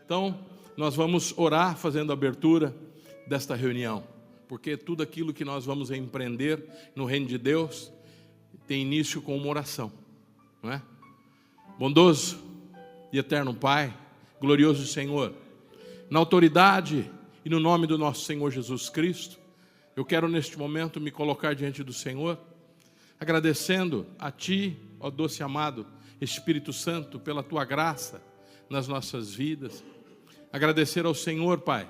Então, nós vamos orar fazendo a abertura desta reunião, porque tudo aquilo que nós vamos empreender no reino de Deus tem início com uma oração, não é? Bondoso e eterno Pai, glorioso Senhor, na autoridade e no nome do nosso Senhor Jesus Cristo, eu quero neste momento me colocar diante do Senhor, agradecendo a Ti, ó doce amado Espírito Santo, pela Tua graça nas nossas vidas. Agradecer ao Senhor, Pai,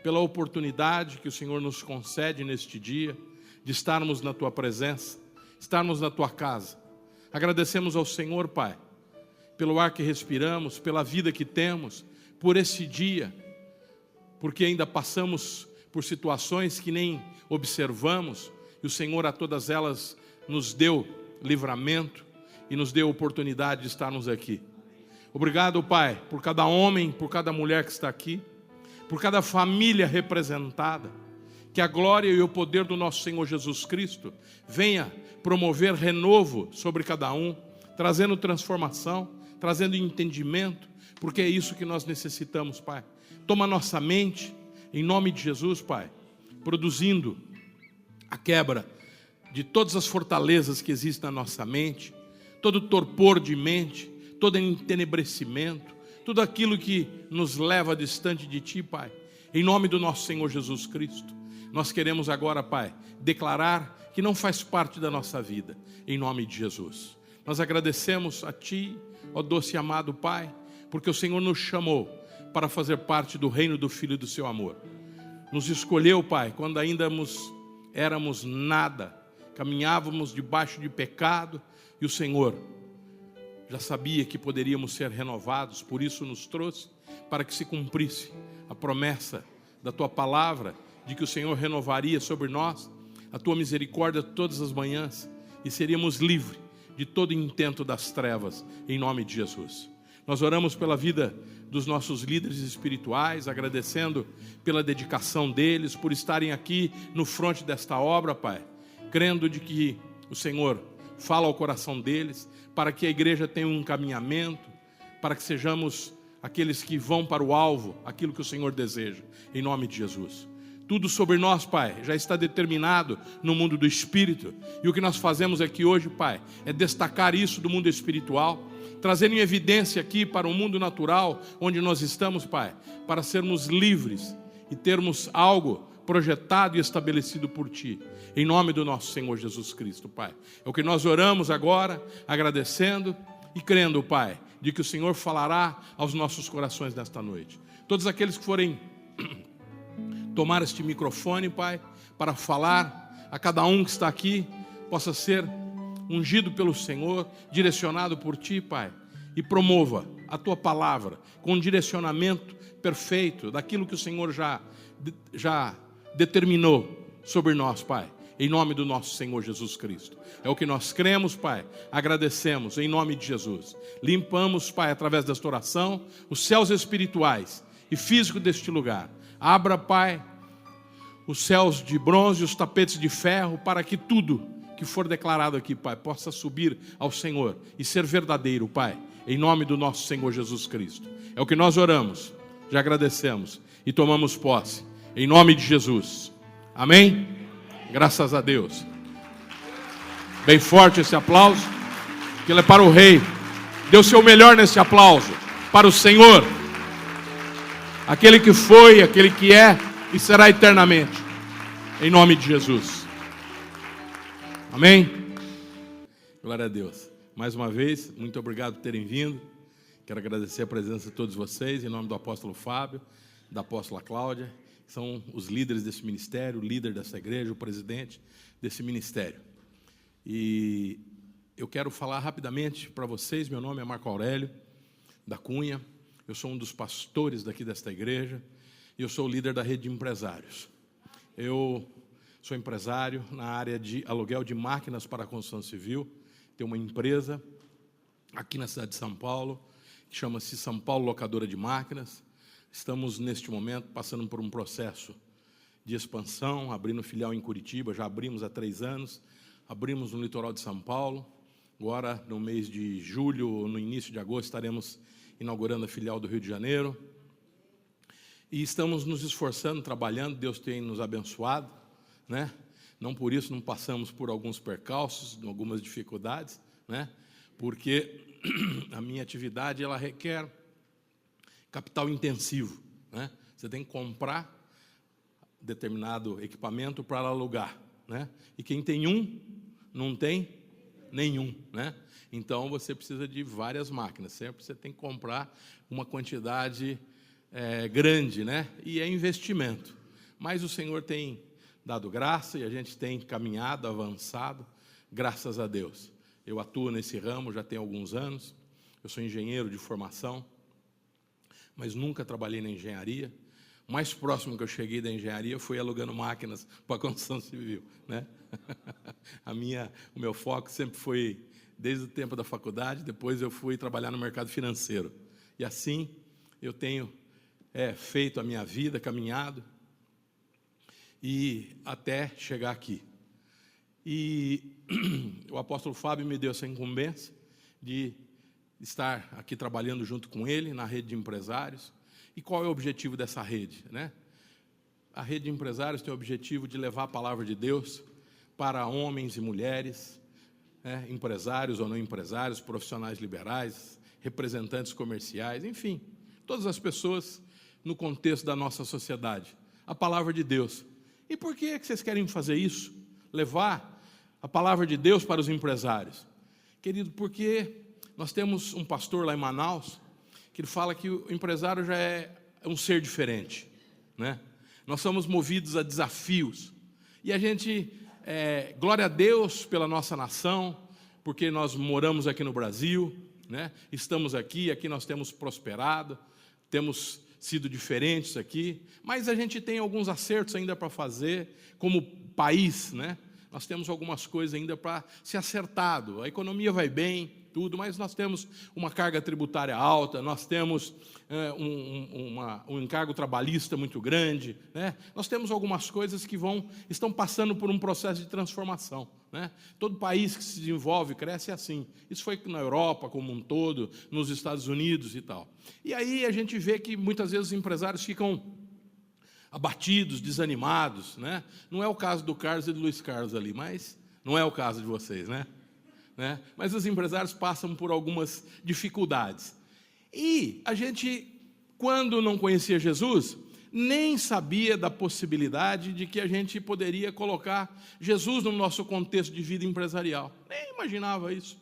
pela oportunidade que o Senhor nos concede neste dia, de estarmos na Tua presença, estarmos na Tua casa. Agradecemos ao Senhor, Pai, pelo ar que respiramos, pela vida que temos, por esse dia, porque ainda passamos por situações que nem observamos, e o Senhor a todas elas nos deu livramento e nos deu oportunidade de estarmos aqui. Obrigado, Pai, por cada homem, por cada mulher que está aqui, por cada família representada, que a glória e o poder do nosso Senhor Jesus Cristo venha promover renovo sobre cada um, trazendo transformação, trazendo entendimento, porque é isso que nós necessitamos, Pai. Toma nossa mente, em nome de Jesus, Pai, produzindo a quebra de todas as fortalezas que existem na nossa mente, todo torpor de mente, todo entenebrecimento, tudo aquilo que nos leva distante de Ti, Pai. Em nome do nosso Senhor Jesus Cristo, nós queremos agora, Pai, declarar que não faz parte da nossa vida, em nome de Jesus. Nós agradecemos a Ti, ó doce e amado Pai, porque o Senhor nos chamou para fazer parte do reino do Filho e do Seu amor. Nos escolheu, Pai, quando ainda éramos nada, caminhávamos debaixo de pecado, e o Senhor já sabia que poderíamos ser renovados, por isso nos trouxe para que se cumprisse a promessa da Tua palavra, de que o Senhor renovaria sobre nós a Tua misericórdia todas as manhãs, e seríamos livres de todo intento das trevas, em nome de Jesus. Nós oramos pela vida dos nossos líderes espirituais, agradecendo pela dedicação deles, por estarem aqui no fronte desta obra, Pai, crendo de que o Senhor fala ao coração deles, para que a igreja tenha um encaminhamento, para que sejamos aqueles que vão para o alvo, aquilo que o Senhor deseja, em nome de Jesus. Tudo sobre nós, Pai, já está determinado no mundo do Espírito, e o que nós fazemos aqui hoje, Pai, é destacar isso do mundo espiritual, trazendo em evidência aqui para o mundo natural, onde nós estamos, Pai, para sermos livres e termos algo projetado e estabelecido por Ti, em nome do nosso Senhor Jesus Cristo, Pai. É o que nós oramos agora, agradecendo e crendo, Pai, de que o Senhor falará aos nossos corações nesta noite. Todos aqueles que forem tomar este microfone, Pai, para falar a cada um que está aqui, possa ser ungido pelo Senhor, direcionado por Ti, Pai, e promova a Tua palavra com um direcionamento perfeito daquilo que o Senhor já determinou sobre nós, Pai, em nome do nosso Senhor Jesus Cristo. É o que nós cremos, Pai, agradecemos em nome de Jesus. Limpamos, Pai, através desta oração, os céus espirituais e físicos deste lugar. Abra, Pai, os céus de bronze e os tapetes de ferro, para que tudo que for declarado aqui, Pai, possa subir ao Senhor e ser verdadeiro, Pai, em nome do nosso Senhor Jesus Cristo. É o que nós oramos, já agradecemos e tomamos posse, em nome de Jesus. Amém? Graças a Deus. Bem forte esse aplauso, que ele é para o Rei. Dê o seu melhor nesse aplauso, para o Senhor, aquele que foi, aquele que é e será eternamente, em nome de Jesus. Amém? Glória a Deus. Mais uma vez, muito obrigado por terem vindo. Quero agradecer a presença de todos vocês, em nome do apóstolo Fábio, da apóstola Cláudia, que são os líderes desse ministério, o líder dessa igreja, o presidente desse ministério. E eu quero falar rapidamente para vocês. Meu nome é Marco Aurélio da Cunha, eu sou um dos pastores daqui desta igreja, e eu sou o líder da rede de empresários. Eu sou empresário na área de aluguel de máquinas para a construção civil. Tenho uma empresa aqui na cidade de São Paulo, que chama-se São Paulo Locadora de Máquinas. Estamos, neste momento, passando por um processo de expansão, abrindo filial em Curitiba, já abrimos há 3 anos, abrimos no litoral de São Paulo. Agora, no mês de julho, no início de agosto, estaremos inaugurando a filial do Rio de Janeiro. E estamos nos esforçando, trabalhando, Deus tem nos abençoado, né? Não por isso não passamos por alguns percalços, algumas dificuldades, né? Porque a minha atividade ela requer capital intensivo, né? Você tem que comprar determinado equipamento para alugar, né? E quem tem um, não tem nenhum, né? Então você precisa de várias máquinas, sempre você tem que comprar uma quantidade grande, né? E é investimento. Mas o Senhor tem dado graça e a gente tem caminhado, avançado, graças a Deus. Eu atuo nesse ramo já tem alguns anos, eu sou engenheiro de formação, mas nunca trabalhei na engenharia. O mais próximo que eu cheguei da engenharia foi alugando máquinas para a construção civil, né? O meu foco sempre foi, desde o tempo da faculdade, depois eu fui trabalhar no mercado financeiro. E assim eu tenho feito a minha vida, caminhado, e até chegar aqui. E o apóstolo Fábio me deu essa incumbência de estar aqui trabalhando junto com ele na rede de empresários. E qual é o objetivo dessa rede, né? A rede de empresários tem o objetivo de levar a palavra de Deus para homens e mulheres, né? Empresários ou não empresários, profissionais liberais, representantes comerciais, enfim, todas as pessoas no contexto da nossa sociedade. A palavra de Deus. E por que vocês querem fazer isso? Levar a palavra de Deus para os empresários? Querido, porque nós temos um pastor lá em Manaus que ele fala que o empresário já é um ser diferente, né? Nós somos movidos a desafios. E a gente, glória a Deus pela nossa nação, porque nós moramos aqui no Brasil, né? Estamos aqui nós temos prosperado, temos sido diferentes aqui, mas a gente tem alguns acertos ainda para fazer como país, né? Nós temos algumas coisas ainda para ser acertado. A economia vai bem, tudo, mas nós temos uma carga tributária alta, nós temos um encargo trabalhista muito grande, né? Nós temos algumas coisas que estão passando por um processo de transformação, né? Todo país que se desenvolve, cresce assim. Isso foi na Europa como um todo, nos Estados Unidos e tal. E aí a gente vê que muitas vezes os empresários ficam abatidos, desanimados, né? Não é o caso do Carlos e do Luiz Carlos ali, mas não é o caso de vocês, né? Mas os empresários passam por algumas dificuldades. E a gente, quando não conhecia Jesus, nem sabia da possibilidade de que a gente poderia colocar Jesus no nosso contexto de vida empresarial. Nem imaginava isso.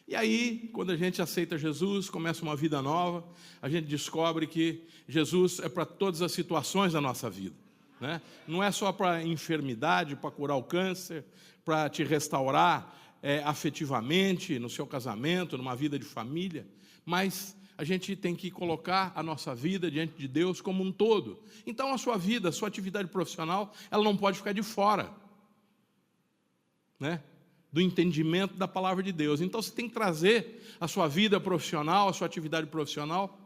E aí, quando a gente aceita Jesus, começa uma vida nova, a gente descobre que Jesus é para todas as situações da nossa vida, né? Não é só para a enfermidade, para curar o câncer, para te restaurar afetivamente, no seu casamento, numa vida de família, mas a gente tem que colocar a nossa vida diante de Deus como um todo. Então a sua vida, a sua atividade profissional, ela não pode ficar de fora, né, do entendimento da palavra de Deus. Então você tem que trazer a sua vida profissional, a sua atividade profissional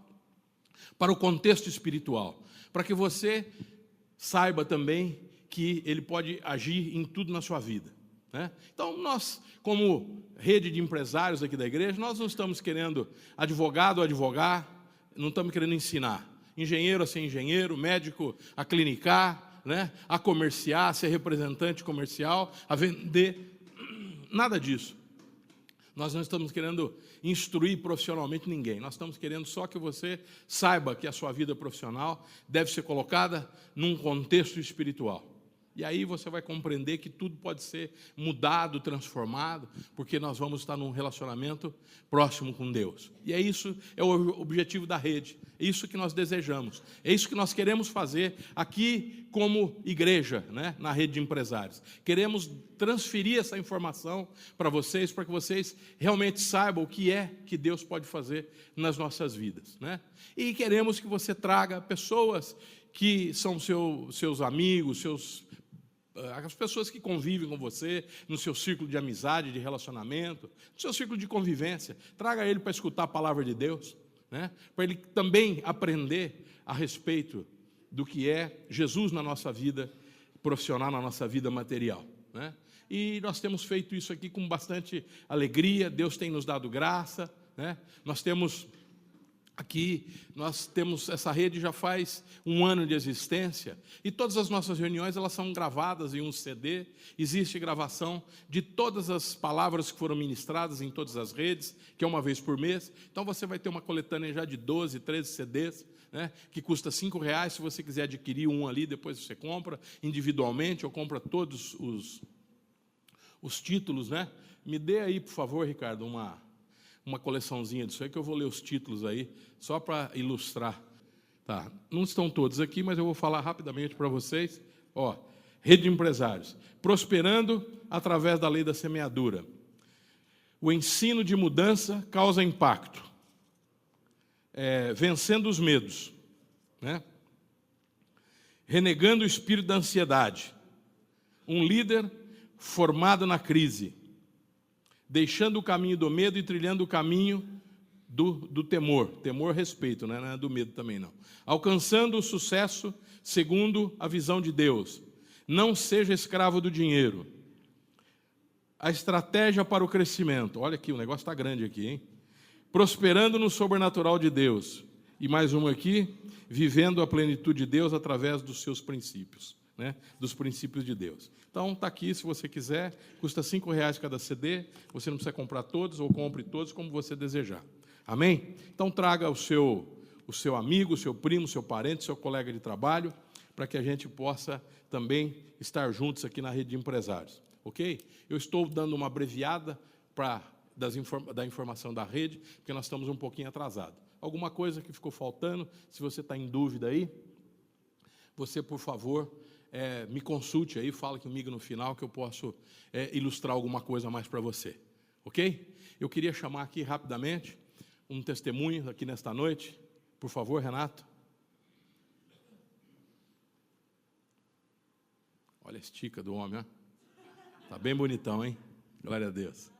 para o contexto espiritual, para que você saiba também que Ele pode agir em tudo na sua vida. Então, nós, como rede de empresários aqui da igreja, nós não estamos querendo advogado a advogar, não estamos querendo ensinar. Engenheiro a ser engenheiro, médico a clinicar, né? A comerciar, a ser representante comercial, a vender, nada disso. Nós não estamos querendo instruir profissionalmente ninguém, nós estamos querendo só que você saiba que a sua vida profissional deve ser colocada num contexto espiritual. E aí você vai compreender que tudo pode ser mudado, transformado, porque nós vamos estar num relacionamento próximo com Deus. E isso é o objetivo da rede, é isso que nós desejamos, é isso que nós queremos fazer aqui como igreja, né, na rede de empresários. Queremos transferir essa informação para vocês, para que vocês realmente saibam o que é que Deus pode fazer nas nossas vidas, né? E queremos que você traga pessoas que são seus amigos, as pessoas que convivem com você, no seu círculo de amizade, de relacionamento, no seu círculo de convivência. Traga ele para escutar a palavra de Deus, né? Para ele também aprender a respeito do que é Jesus na nossa vida profissional, na nossa vida material, né? E nós temos feito isso aqui com bastante alegria, Deus tem nos dado graça, né? Nós temos Aqui nós temos, essa rede já faz 1 ano de existência, e todas as nossas reuniões elas são gravadas em um CD, existe gravação de todas as palavras que foram ministradas em todas as redes, que é uma vez por mês. Então você vai ter uma coletânea já de 12, 13 CDs, né, que custa R$5, se você quiser adquirir um ali, depois você compra individualmente, ou compra todos os títulos, né? Me dê aí, por favor, Ricardo, uma coleçãozinha disso aí, que eu vou ler os títulos aí, só para ilustrar. Tá. Não estão todos aqui, mas eu vou falar rapidamente para vocês. Ó, Rede de Empresários, prosperando através da lei da semeadura. O ensino de mudança causa impacto. Vencendo os medos, né? Renegando o espírito da ansiedade. Um líder formado na crise. Deixando o caminho do medo e trilhando o caminho do temor. Temor, respeito, né? Não é do medo também, não. Alcançando o sucesso segundo a visão de Deus. Não seja escravo do dinheiro. A estratégia para o crescimento. Olha aqui, o negócio está grande aqui, hein? Prosperando no sobrenatural de Deus. E mais uma aqui, vivendo a plenitude de Deus através dos seus princípios, né? Dos princípios de Deus. Então, está aqui, se você quiser, custa R$5 cada CD, você não precisa comprar todos, ou compre todos, como você desejar. Amém? Então, traga o seu amigo, o seu primo, o seu parente, o seu colega de trabalho, para que a gente possa também estar juntos aqui na Rede de Empresários. Ok? Eu estou dando uma abreviada da informação da rede, porque nós estamos um pouquinho atrasados. Alguma coisa que ficou faltando, se você está em dúvida aí, você, por favor, me consulte aí, fala comigo no final, que eu posso ilustrar alguma coisa a mais para você. Ok? Eu queria chamar aqui rapidamente um testemunho aqui nesta noite. Por favor, Renato. Olha a estica do homem, ó. Está bem bonitão, hein? Glória a Deus.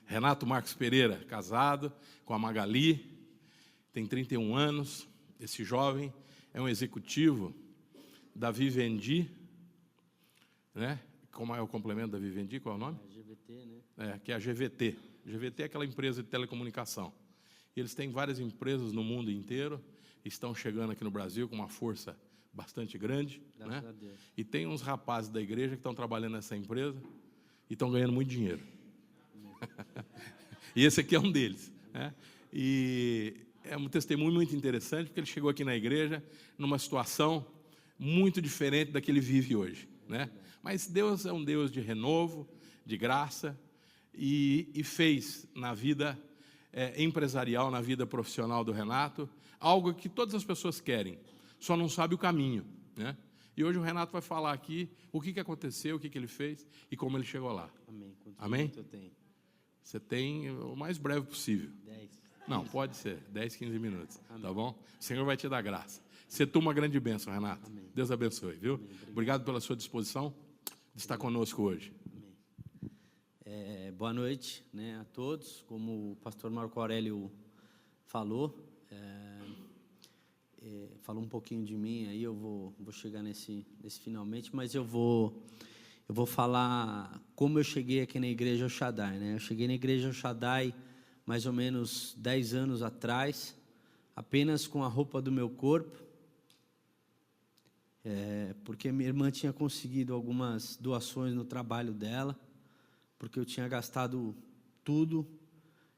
Renato Marcos Pereira, casado com a Magali, tem 31 anos. Esse jovem é um executivo da Vivendi, né? Como é o complemento da Vivendi? Qual é o nome? A GVT, né? Que é a GVT. GVT é aquela empresa de telecomunicação. Eles têm várias empresas no mundo inteiro, estão chegando aqui no Brasil com uma força bastante grande, Graças né? a Deus. E tem uns rapazes da igreja que estão trabalhando nessa empresa e estão ganhando muito dinheiro. E esse aqui é um deles, né? E é um testemunho muito interessante, porque ele chegou aqui na igreja numa situação muito diferente da que ele vive hoje, né? Mas Deus é um Deus de renovo, de graça, e fez na vida empresarial, na vida profissional do Renato, algo que todas as pessoas querem, só não sabe o caminho, né? E hoje o Renato vai falar aqui o que aconteceu, o que ele fez e como ele chegou lá. Amém. Quanto Amém? tempo eu tenho? Você tem o mais breve possível. 10. Não, pode ser, 10, 15 minutos, Amém. tá bom? O Senhor vai te dar graça. Você toma uma grande bênção, Renato. Amém. Deus abençoe, viu? Amém. Obrigado pela sua disposição de estar conosco hoje. Amém. Boa noite, né, a todos. Como o pastor Marco Aurélio falou, falou um pouquinho de mim, aí eu vou chegar nesse finalmente, mas eu vou falar como eu cheguei aqui na Igreja El Shaddai, né? Eu cheguei na Igreja El Shaddai mais ou menos 10 anos atrás, apenas com a roupa do meu corpo, porque minha irmã tinha conseguido algumas doações no trabalho dela, porque eu tinha gastado tudo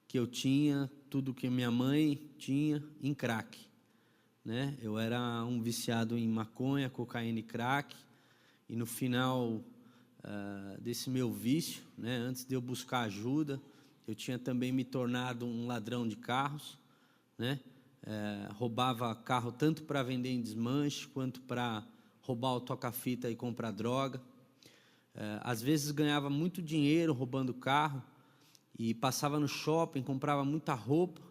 que eu tinha, tudo que minha mãe tinha em crack, né? Eu era um viciado em maconha, cocaína e crack, e no final desse meu vício, né, antes de eu buscar ajuda, eu tinha também me tornado um ladrão de carros, né? Roubava carro tanto para vender em desmanche, quanto para roubar o toca-fita e comprar droga. Às vezes ganhava muito dinheiro roubando carro, e passava no shopping, comprava muita roupa,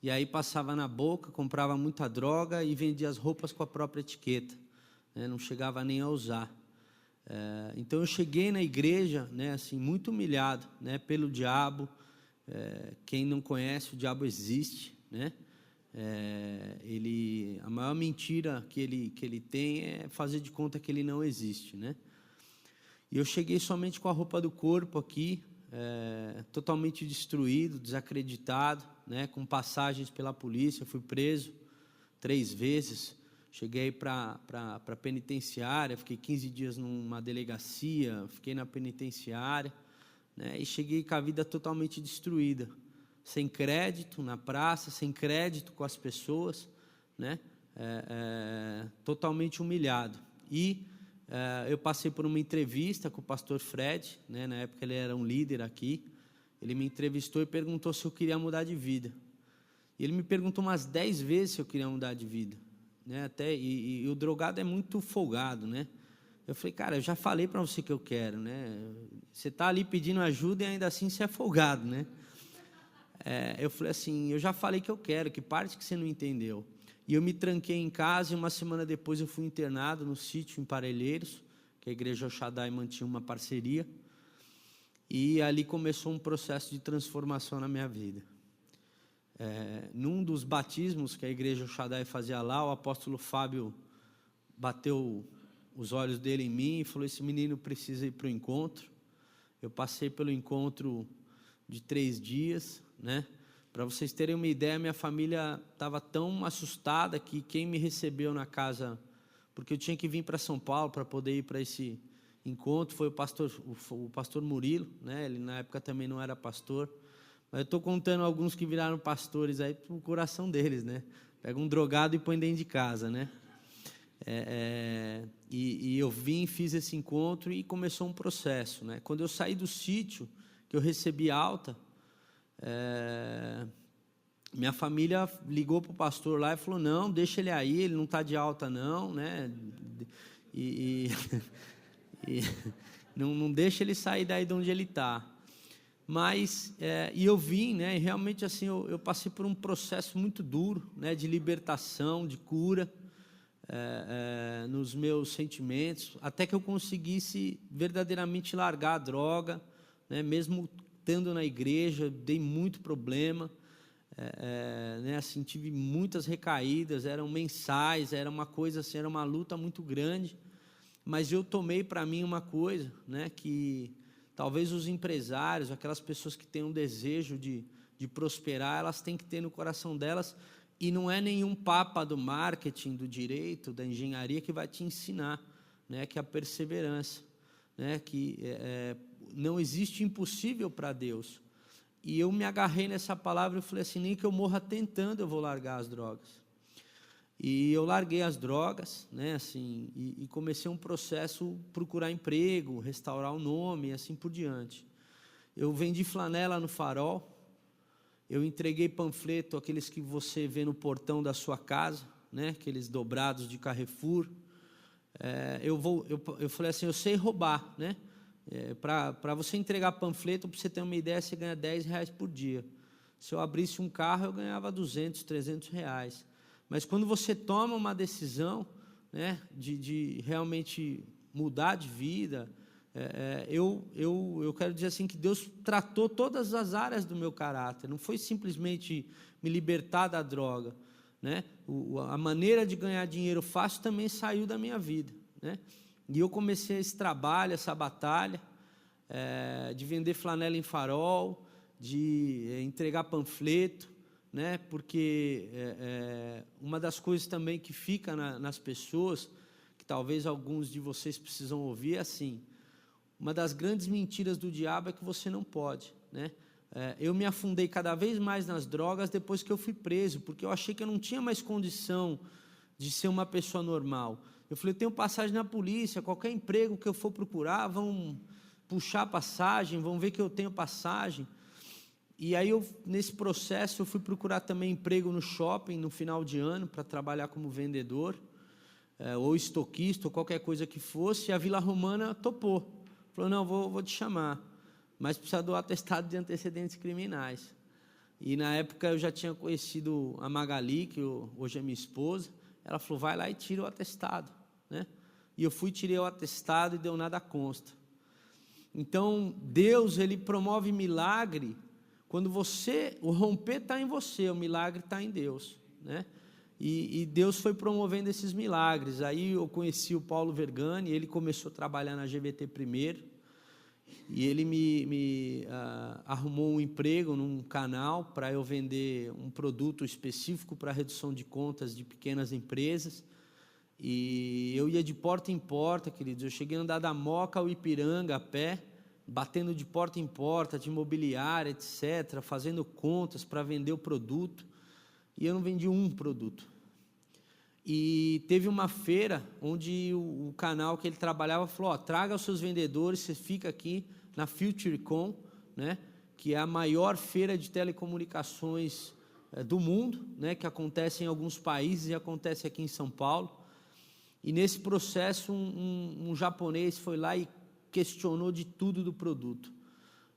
e aí passava na boca, comprava muita droga e vendia as roupas com a própria etiqueta, né? Não chegava nem a usar. Então eu cheguei na igreja, né, assim, muito humilhado, né, pelo diabo. Quem não conhece, o diabo existe, né? A maior mentira que ele tem é fazer de conta que ele não existe, né? E eu cheguei somente com a roupa do corpo aqui, totalmente destruído, desacreditado, né, com passagens pela polícia. Fui preso 3 vezes. Cheguei para a penitenciária, fiquei 15 dias numa delegacia, fiquei na penitenciária, né, e cheguei com a vida totalmente destruída, sem crédito na praça, sem crédito com as pessoas, né, totalmente humilhado. E eu passei por uma entrevista com o pastor Fred, né, na época ele era um líder aqui. Ele me entrevistou e perguntou se eu queria mudar de vida. E ele me perguntou umas 10 vezes se eu queria mudar de vida, né? E o drogado é muito folgado, né? Eu falei, cara, eu já falei para você que eu quero, né? Você está ali pedindo ajuda e ainda assim você é folgado, né? Eu falei assim, eu já falei que eu quero, que parte que você não entendeu? E eu me tranquei em casa e uma semana depois eu fui internado no sítio em Parelheiros, que a Igreja El Shaddai mantinha uma parceria. E ali começou um processo de transformação na minha vida. Num dos batismos que a Igreja El Shaddai fazia lá, o apóstolo Fábio bateu os olhos dele em mim e falou, esse menino precisa ir para o encontro. Eu passei pelo encontro de 3 dias, né? Para vocês terem uma ideia, minha família estava tão assustada que quem me recebeu na casa, porque eu tinha que vir para São Paulo para poder ir para esse encontro, foi o pastor Murilo, né? Ele na época também não era pastor, mas eu estou contando alguns que viraram pastores aí para o coração deles, né? Pega um drogado e põe dentro de casa, né? E eu vim, fiz esse encontro e começou um processo, né? Quando eu saí do sítio, que eu recebi alta, minha família ligou para o pastor lá e falou, não, deixa ele aí, ele não está de alta não, né? Não deixa ele sair daí de onde ele está. Mas, e eu vim, né, e realmente assim, eu passei por um processo muito duro, né, de libertação, de cura, nos meus sentimentos, até que eu conseguisse verdadeiramente largar a droga, né, mesmo estando na igreja, dei muito problema, né, assim, tive muitas recaídas, eram mensais, era uma coisa assim, era uma luta muito grande. Mas eu tomei para mim uma coisa, né, que talvez os empresários, aquelas pessoas que têm um desejo de prosperar, elas têm que ter no coração delas, e não é nenhum papa do marketing, do direito, da engenharia que vai te ensinar, né, que é a perseverança, né, que não existe impossível para Deus. E eu me agarrei nessa palavra e falei assim, nem que eu morra tentando, eu vou largar as drogas. E eu larguei as drogas, né, assim, e comecei um processo, procurar emprego, restaurar o nome, e assim por diante. Eu vendi flanela no Farol, eu entreguei panfleto, aqueles que você vê no portão da sua casa, né, aqueles dobrados de Carrefour. Eu falei assim, eu sei roubar, né? Para você entregar panfleto, para você ter uma ideia, você ganha R$10 por dia. Se eu abrisse um carro, eu ganhava R$200, R$300. Mas quando você toma uma decisão, né, de realmente mudar de vida, eu quero dizer assim que Deus tratou todas as áreas do meu caráter. Não foi simplesmente me libertar da droga, né? A maneira de ganhar dinheiro fácil também saiu da minha vida, né? E eu comecei esse trabalho, essa batalha, de vender flanela em farol, de entregar panfleto, né? Porque uma das coisas também que fica nas pessoas, que talvez alguns de vocês precisam ouvir, é assim, uma das grandes mentiras do diabo é que você não pode, né? Eu me afundei cada vez mais nas drogas depois que eu fui preso, porque eu achei que eu não tinha mais condição de ser uma pessoa normal. Eu falei, eu tenho passagem na polícia, qualquer emprego que eu for procurar, vão puxar a passagem, vão ver que eu tenho passagem. E aí, nesse processo, eu fui procurar também emprego no shopping, no final de ano, para trabalhar como vendedor, ou estoquista, ou qualquer coisa que fosse, e a Vila Romana topou. Falou, não, vou te chamar, mas precisa do atestado de antecedentes criminais. E na época eu já tinha conhecido a Magali, que hoje é minha esposa. Ela falou, vai lá e tira o atestado, né? E eu fui, tirei o atestado e deu nada consta. Então, Deus, Ele promove milagre quando o romper está em você, o milagre está em Deus, né? E Deus foi promovendo esses milagres. Aí eu conheci o Paulo Vergani, ele começou a trabalhar na GVT primeiro, E ele me arrumou um emprego num canal para eu vender um produto específico para redução de contas de pequenas empresas. E eu ia de porta em porta, queridos. Eu cheguei a andar da Moca ao Ipiranga a pé, batendo de porta em porta, de imobiliária, etc., fazendo contas para vender o produto. E eu não vendi um produto. E teve uma feira onde o canal que ele trabalhava falou: traga os seus vendedores, você fica aqui na FutureCon, né, que é a maior feira de telecomunicações do mundo, né, que acontece em alguns países e acontece aqui em São Paulo. E nesse processo um japonês foi lá e questionou de tudo do produto.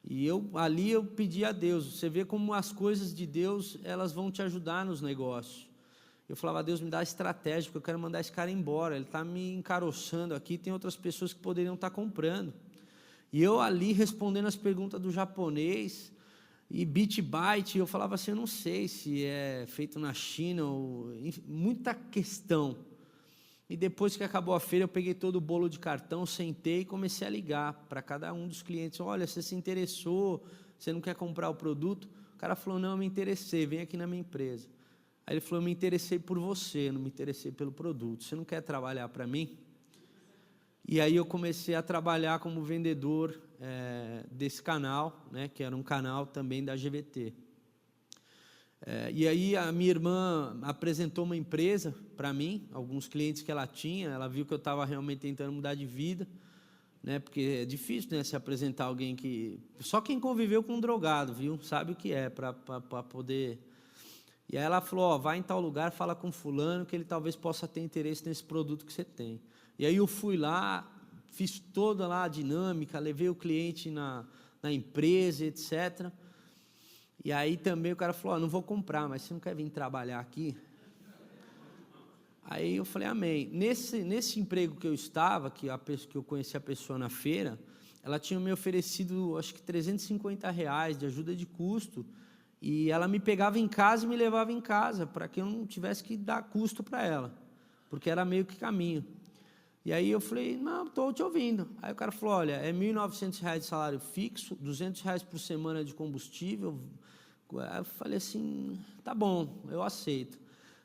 E ali eu pedi a Deus. Você vê como as coisas de Deus, elas vão te ajudar nos negócios. Eu falava: Deus, me dá estratégia, porque eu quero mandar esse cara embora. Ele está me encaroçando aqui, tem outras pessoas que poderiam estar comprando. E eu ali respondendo as perguntas do japonês, e bit byte, eu falava assim: eu não sei se é feito na China, ou, enfim, muita questão. E depois que acabou a feira, eu peguei todo o bolo de cartão, sentei e comecei a ligar para cada um dos clientes: olha, você se interessou, você não quer comprar o produto? O cara falou: não, eu me interessei, vem aqui na minha empresa. Aí ele falou: eu me interessei por você, não me interessei pelo produto, você não quer trabalhar para mim? E aí eu comecei a trabalhar como vendedor desse canal, né, que era um canal também da GVT. E aí a minha irmã apresentou uma empresa para mim, alguns clientes que ela tinha. Ela viu que eu estava realmente tentando mudar de vida, né, porque é difícil, né, se apresentar alguém que... Só quem conviveu com um drogado, viu, sabe o que é, para poder... E aí ela falou: vai em tal lugar, fala com fulano, que ele talvez possa ter interesse nesse produto que você tem. E aí eu fui lá, fiz toda lá a dinâmica, levei o cliente na empresa, etc. E aí também o cara falou: não vou comprar, mas você não quer vir trabalhar aqui? Aí eu falei: amém. Nesse emprego que eu estava, que eu conheci a pessoa na feira, ela tinha me oferecido, acho que R$350 de ajuda de custo, e ela me pegava em casa e me levava em casa, para que eu não tivesse que dar custo para ela, porque era meio que caminho. E aí eu falei: não, estou te ouvindo. Aí o cara falou: olha, é R$1.900 de salário fixo, R$200 por semana de combustível. Aí eu falei assim: tá bom, eu aceito.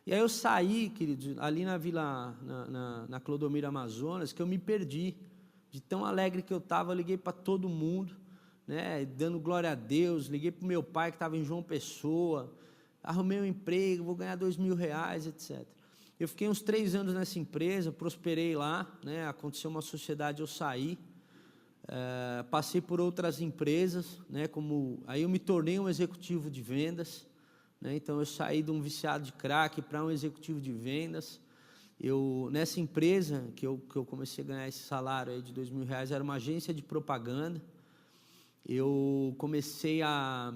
E aí eu saí, queridos, ali na Vila, na Clodomiro Amazonas, que eu me perdi. De tão alegre que eu estava, eu liguei para todo mundo, né, dando glória a Deus. Liguei para o meu pai, que estava em João Pessoa. Arrumei um emprego, vou ganhar R$2.000, etc. Eu fiquei uns 3 anos nessa empresa, prosperei lá, né, aconteceu uma sociedade, eu saí. Passei por outras empresas, né, aí eu me tornei um executivo de vendas, né, então eu saí de um viciado de crack para um executivo de vendas. Nessa empresa que eu comecei a ganhar esse salário aí de R$2.000, era uma agência de propaganda. Eu comecei a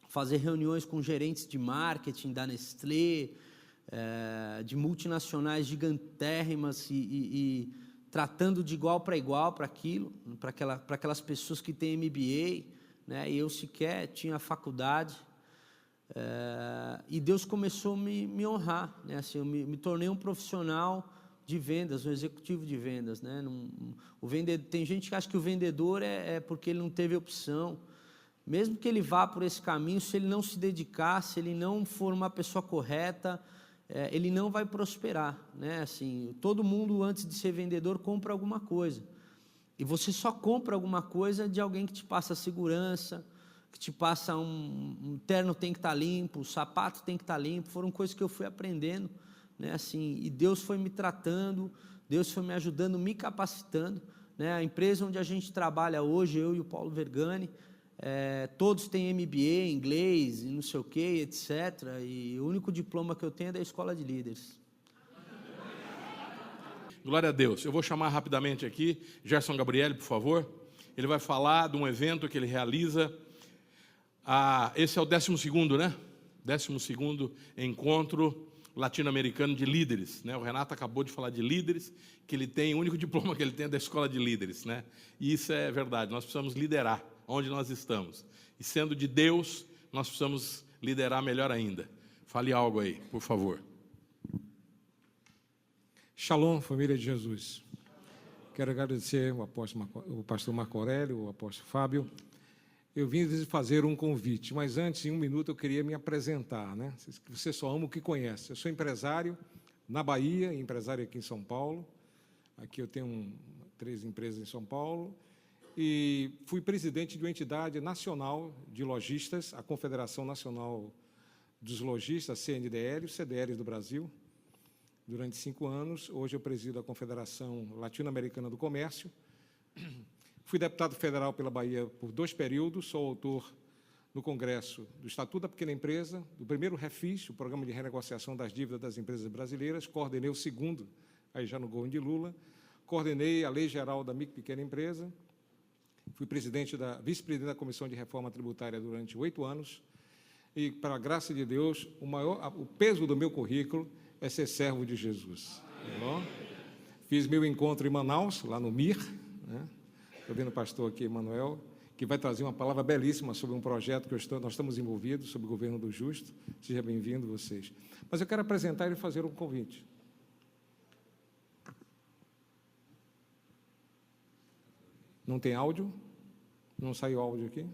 fazer reuniões com gerentes de marketing da Nestlé, de multinacionais gigantérrimas, e tratando de igual para igual para aquelas pessoas que têm MBA, né? E eu sequer tinha faculdade. E Deus começou a me honrar, né? Assim, eu me tornei um profissional de vendas, um executivo de vendas, né? Tem gente que acha que o vendedor é porque ele não teve opção. Mesmo que ele vá por esse caminho, se ele não se dedicar, se ele não for uma pessoa correta, ele não vai prosperar, né? Assim, todo mundo, antes de ser vendedor, compra alguma coisa. E você só compra alguma coisa de alguém que te passa segurança, que te passa um terno tem que estar limpo, o sapato tem que estar limpo. Foram coisas que eu fui aprendendo, né? Assim, e Deus foi me tratando, Deus foi me ajudando, me capacitando, né? A empresa onde a gente trabalha hoje, eu e o Paulo Vergani, todos têm MBA, inglês, e não sei o que, etc. E o único diploma que eu tenho é da escola de líderes. Glória a Deus. Eu vou chamar rapidamente aqui Gerson Gabriele, por favor. Ele vai falar de um evento que ele realiza. Esse é o 12º, né? 12º encontro latino-americano de líderes, né? O Renato acabou de falar de líderes, que ele tem, o único diploma que ele tem é da escola de líderes, né? E isso é verdade, nós precisamos liderar onde nós estamos. E sendo de Deus, nós precisamos liderar melhor ainda. Fale algo aí, por favor. Shalom, família de Jesus. Quero agradecer o pastor Marco Aurélio, o apóstolo Fábio. Eu vim fazer um convite, mas antes, em um minuto, eu queria me apresentar, né? Você só ama o que conhece. Eu sou empresário na Bahia, empresário aqui em São Paulo. Aqui eu tenho 3 empresas em São Paulo. E fui presidente de uma entidade nacional de lojistas, a Confederação Nacional dos Lojistas, CNDL, os CDLs do Brasil, durante 5 anos. Hoje eu presido a Confederação Latino-Americana do Comércio. Fui deputado federal pela Bahia por 2 períodos, sou autor no Congresso do Estatuto da Pequena Empresa, do primeiro REFIS, o Programa de Renegociação das Dívidas das Empresas Brasileiras, coordenei o segundo, aí já no governo de Lula, coordenei a Lei Geral da Micro e Pequena Empresa, fui vice-presidente da Comissão de Reforma Tributária durante 8 anos, e, para a graça de Deus, o peso do meu currículo é ser servo de Jesus. Tá bom? Fiz meu encontro em Manaus, lá no MIR, né? Estou vendo o pastor aqui, Emanuel, que vai trazer uma palavra belíssima sobre um projeto que nós estamos envolvidos, sobre o governo do justo. Seja bem-vindo, vocês. Mas eu quero apresentar e fazer um convite. Não tem áudio? Não saiu áudio aqui?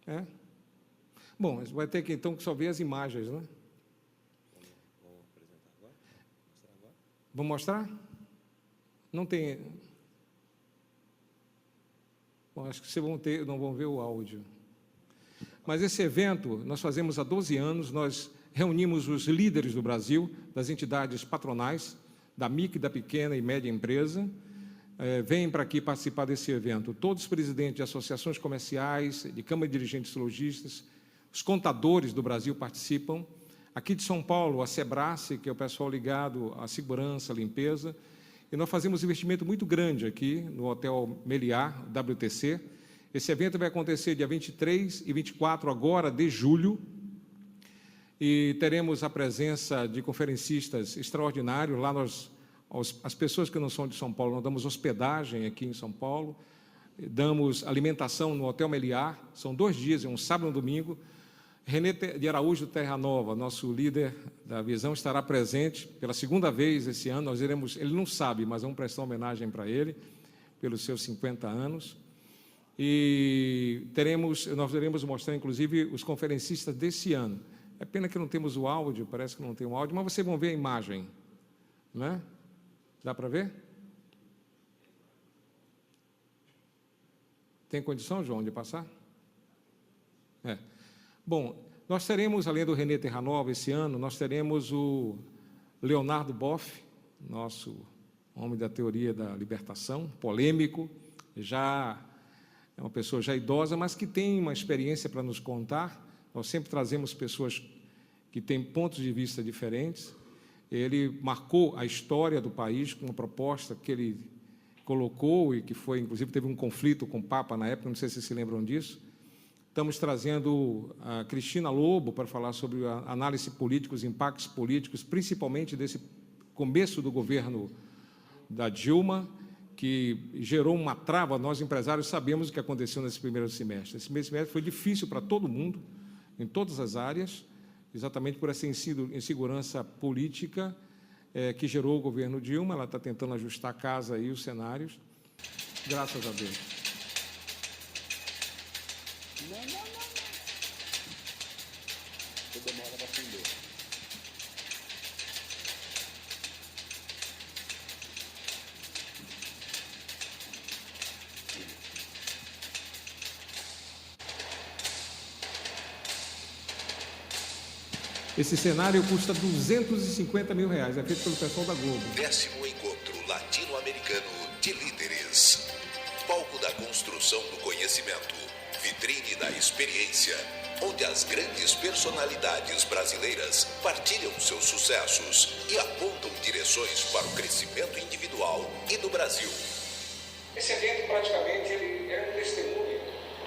É? Bom, vai ter que, então, só ver as imagens, né? Vamos apresentar agora? Mostrar agora? Vamos mostrar? Não tem... Bom, acho que vocês não vão ver o áudio. Mas esse evento nós fazemos há 12 anos, nós reunimos os líderes do Brasil, das entidades patronais, da micro, da pequena e média empresa, vêm para aqui participar desse evento. Todos os presidentes de associações comerciais, de Câmara de Dirigentes Lojistas, os contadores do Brasil participam. Aqui de São Paulo, a Sebrace, que é o pessoal ligado à segurança, à limpeza. E nós fazemos um investimento muito grande aqui no Hotel Meliá, WTC. Esse evento vai acontecer dia 23 e 24 agora de julho. E teremos a presença de conferencistas extraordinários. Lá as pessoas que não são de São Paulo, nós damos hospedagem aqui em São Paulo. Damos alimentação no Hotel Meliá. São 2 dias, um sábado e um domingo. René de Araújo Terra Nova, nosso líder da Visão, estará presente pela 2ª vez esse ano. Nós iremos, ele não sabe, mas vamos prestar homenagem para ele, pelos seus 50 anos. E nós iremos mostrar, inclusive, os conferencistas desse ano. É pena que não temos o áudio, parece que não tem o áudio, mas vocês vão ver a imagem. Não é? Dá para ver? Tem condição, João, de passar? É. Bom, nós teremos, além do René Terranova, esse ano, nós teremos o Leonardo Boff, nosso homem da teoria da libertação, polêmico, já é uma pessoa já idosa, mas que tem uma experiência para nos contar. Nós sempre trazemos pessoas que têm pontos de vista diferentes. Ele marcou a história do país com uma proposta que ele colocou e que foi, inclusive, teve um conflito com o Papa na época, não sei se vocês se lembram disso. Estamos trazendo a Cristina Lobo para falar sobre a análise política, os impactos políticos, principalmente desse começo do governo da Dilma, que gerou uma trava. Nós, empresários, sabemos o que aconteceu nesse primeiro semestre. Esse primeiro semestre foi difícil para todo mundo, em todas as áreas, exatamente por essa insegurança política que gerou o governo Dilma. Ela está tentando ajustar a casa e os cenários. Graças a Deus. Demora para atender. Esse cenário custa R$250 mil, é feito pelo pessoal da Globo. 10º Encontro Latino-Americano de Líderes. Palco da construção do conhecimento, vitrine da experiência, onde as grandes personalidades brasileiras partilham seus sucessos e apontam direções para o crescimento individual e do Brasil. Esse evento, praticamente, ele é um testemunho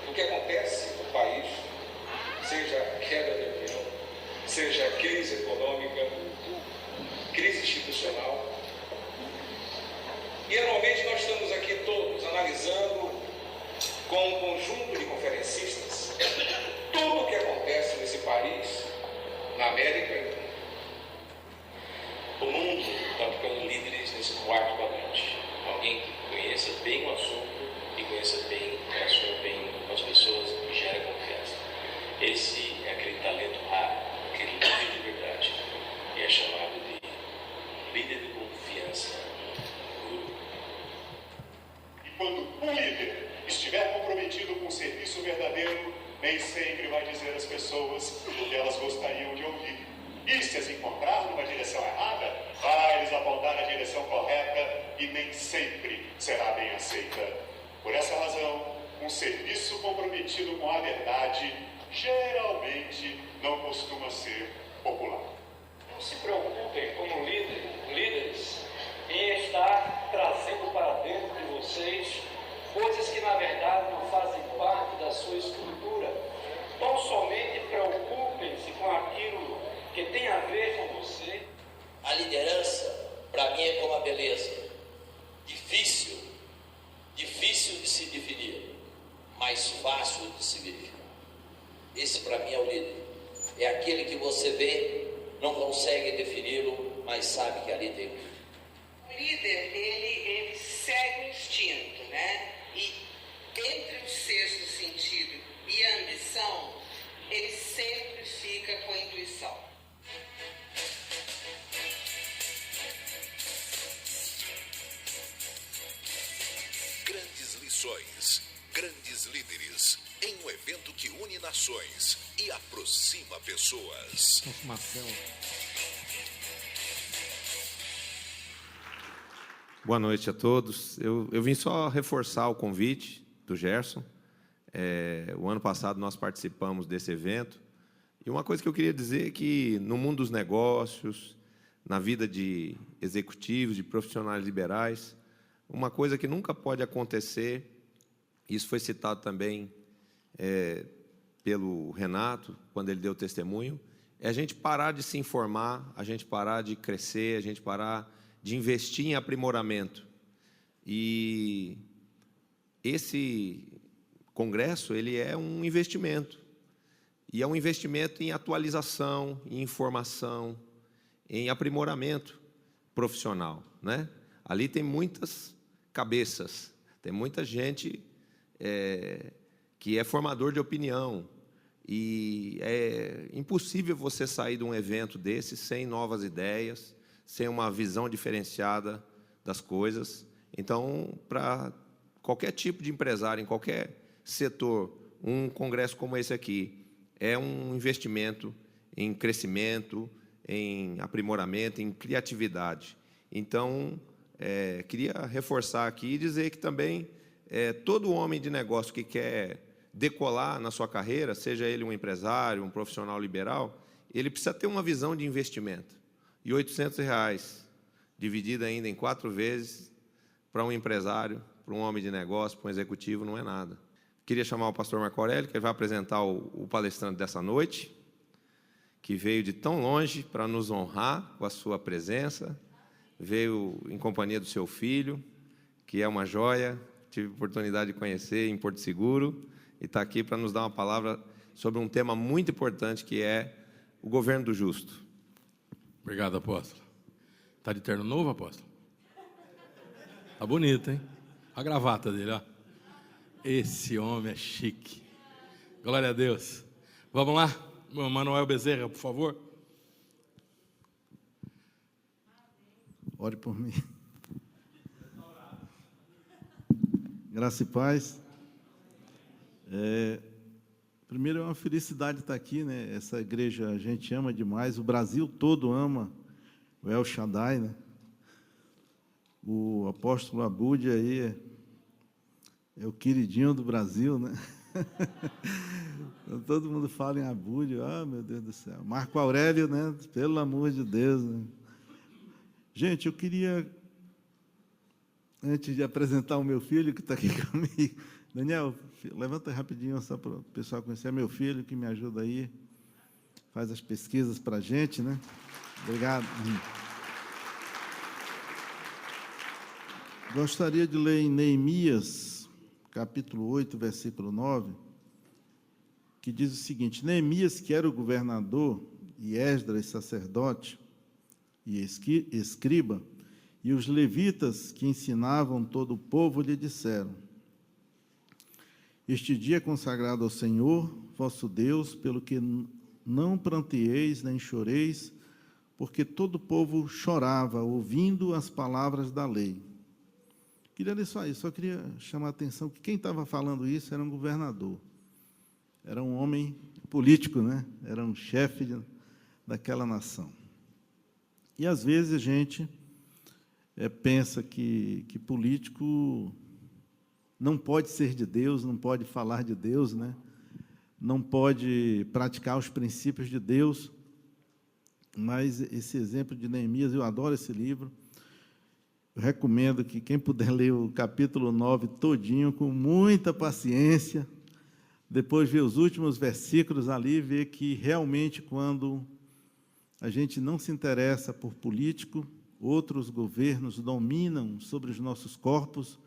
do que acontece no país, seja queda de avião, seja crise econômica, crise institucional. E, anualmente, nós estamos aqui todos analisando, com um conjunto de conferencistas, tudo o que acontece nesse país, na América. O mundo está ficando líderes nesse quarto quadrante. Alguém que conheça bem o assunto e conheça bem, assuma bem as pessoas e gera confiança. Esse é aquele talento raro, aquele líder de verdade. E é chamado de líder de confiança no grupo. E quando um líder estiver comprometido com o serviço verdadeiro, nem sempre vai dizer às pessoas o que elas gostariam de ouvir. E se as encontrar numa direção errada, vai lhes apontar a direção correta e nem sempre será bem aceita. Por essa razão, um serviço comprometido com a verdade geralmente não costuma ser popular. Não se preocupem como líderes em estar trazendo para dentro de vocês coisas que na verdade não fazem parte da sua estrutura. Tão somente preocupem-se com aquilo que tem a ver com você. A liderança, para mim, é como a beleza. Difícil de se definir, mas fácil de se verificar. Esse, para mim, é o líder. É aquele que você vê, não consegue defini-lo, mas sabe que ali tem. O líder, ele segue o instinto, né? E entre o sexto sentido e a ambição, ele sempre fica com a intuição. Grandes lições, grandes líderes, em um evento que une nações e aproxima pessoas. Marcelo. Boa noite a todos. Eu vim só reforçar o convite do Gerson. O ano passado nós participamos desse evento. E uma coisa que eu queria dizer é que no mundo dos negócios, na vida de executivos, de profissionais liberais, uma coisa que nunca pode acontecer, isso foi citado também pelo Renato, quando ele deu testemunho, é a gente parar de se informar, a gente parar de crescer, a gente parar de investir em aprimoramento. E esse congresso, ele é um investimento. E é um investimento em atualização, em informação, em aprimoramento profissional, né? Ali tem muitas cabeças, tem muita gente que é formador de opinião. E é impossível você sair de um evento desse sem novas ideias, sem uma visão diferenciada das coisas. Então, para qualquer tipo de empresário, em qualquer setor, um congresso como esse aqui é um investimento em crescimento, em aprimoramento, em criatividade. Então, queria reforçar aqui e dizer que também todo homem de negócio que quer decolar na sua carreira, seja ele um empresário, um profissional liberal, ele precisa ter uma visão de investimento. E R$ 800, dividido ainda em 4 vezes, para um empresário, para um homem de negócio, para um executivo, não é nada. Queria chamar o pastor Marco Aurélio, que ele vai apresentar o palestrante dessa noite, que veio de tão longe para nos honrar com a sua presença, veio em companhia do seu filho, que é uma joia, tive a oportunidade de conhecer em Porto Seguro, e está aqui para nos dar uma palavra sobre um tema muito importante, que é o governo do justo. Obrigado, apóstolo. Está de terno novo, apóstolo? Está bonito, hein? A gravata dele, ó. Esse homem é chique. Glória a Deus. Vamos lá? Manuel Bezerra, por favor. Ore por mim. Graça e paz. Primeiro, é uma felicidade estar aqui, né? Essa igreja a gente ama demais, o Brasil todo ama o El Shaddai, né? O apóstolo Abud aí é o queridinho do Brasil, né? Todo mundo fala em Abud, meu Deus do céu. Marco Aurélio, né? Pelo amor de Deus, né? Gente, eu queria, antes de apresentar o meu filho que está aqui comigo, Daniel, levanta rapidinho só para o pessoal conhecer. É meu filho que me ajuda aí, faz as pesquisas para a gente, né? Obrigado. Gostaria de ler em Neemias, capítulo 8, versículo 9, que diz o seguinte: Neemias, que era o governador, e Esdras, sacerdote, e escriba, e os levitas que ensinavam todo o povo lhe disseram: este dia é consagrado ao Senhor, vosso Deus, pelo que não pranteeis nem choreis, porque todo o povo chorava, ouvindo as palavras da lei. Queria ler só isso, só queria chamar a atenção que quem estava falando isso era um governador. Era um homem político, né? Era um chefe daquela nação. E, às vezes, a gente pensa que político não pode ser de Deus, não pode falar de Deus, né? Não pode praticar os princípios de Deus. Mas esse exemplo de Neemias, eu adoro esse livro. Eu recomendo que quem puder ler o capítulo 9 todinho, com muita paciência, depois ver os últimos versículos ali, ver que realmente quando a gente não se interessa por político, outros governos dominam sobre os nossos corpos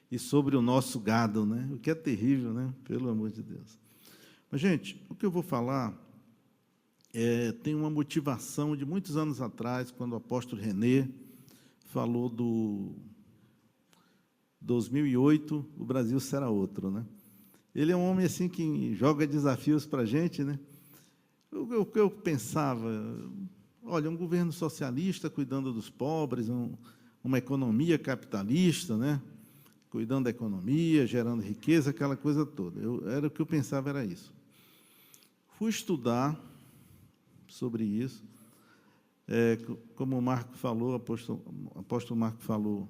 e sobre o nosso gado, né? O que é terrível, né? Pelo amor de Deus. Mas, gente, o que eu vou falar tem uma motivação de muitos anos atrás, quando o apóstolo René falou do 2008, o Brasil será outro, né? Ele é um homem assim que joga desafios para a gente, né? O que eu pensava, olha, um governo socialista cuidando dos pobres, uma economia capitalista, né? Cuidando da economia, gerando riqueza, aquela coisa toda. Era o que eu pensava, era isso. Fui estudar sobre isso. Como o Marco falou, o apóstolo Marco falou,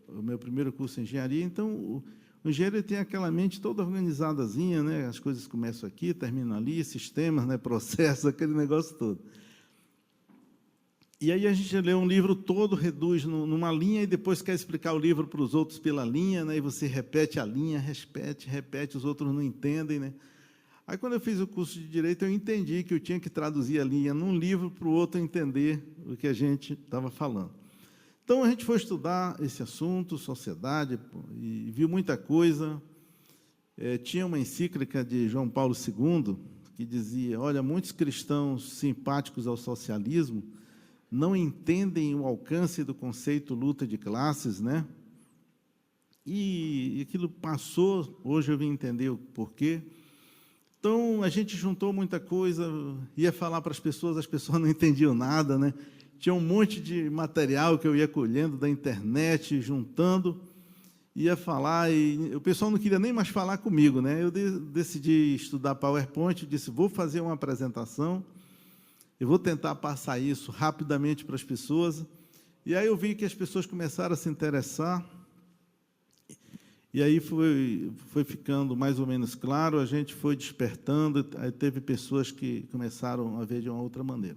o meu primeiro curso em engenharia, então o engenheiro tem aquela mente toda organizadazinha, né? As coisas começam aqui, terminam ali, sistemas, né? Processos, aquele negócio todo. E aí a gente lê um livro todo, reduz numa linha e depois quer explicar o livro para os outros pela linha, né? E você repete a linha, repete, os outros não entendem, né? Aí, quando eu fiz o curso de Direito, eu entendi que eu tinha que traduzir a linha num livro para o outro entender o que a gente estava falando. Então, a gente foi estudar esse assunto, sociedade, e viu muita coisa. Tinha uma encíclica de João Paulo II que dizia, olha, muitos cristãos simpáticos ao socialismo não entendem o alcance do conceito luta de classes, né? E aquilo passou, hoje eu vim entender o porquê. Então, a gente juntou muita coisa, ia falar para as pessoas não entendiam nada, né? Tinha um monte de material que eu ia colhendo da internet, juntando, ia falar, e o pessoal não queria nem mais falar comigo, né? Eu decidi estudar PowerPoint, disse, vou fazer uma apresentação, eu vou tentar passar isso rapidamente para as pessoas, e aí eu vi que as pessoas começaram a se interessar, e aí foi ficando mais ou menos claro, a gente foi despertando, aí teve pessoas que começaram a ver de uma outra maneira.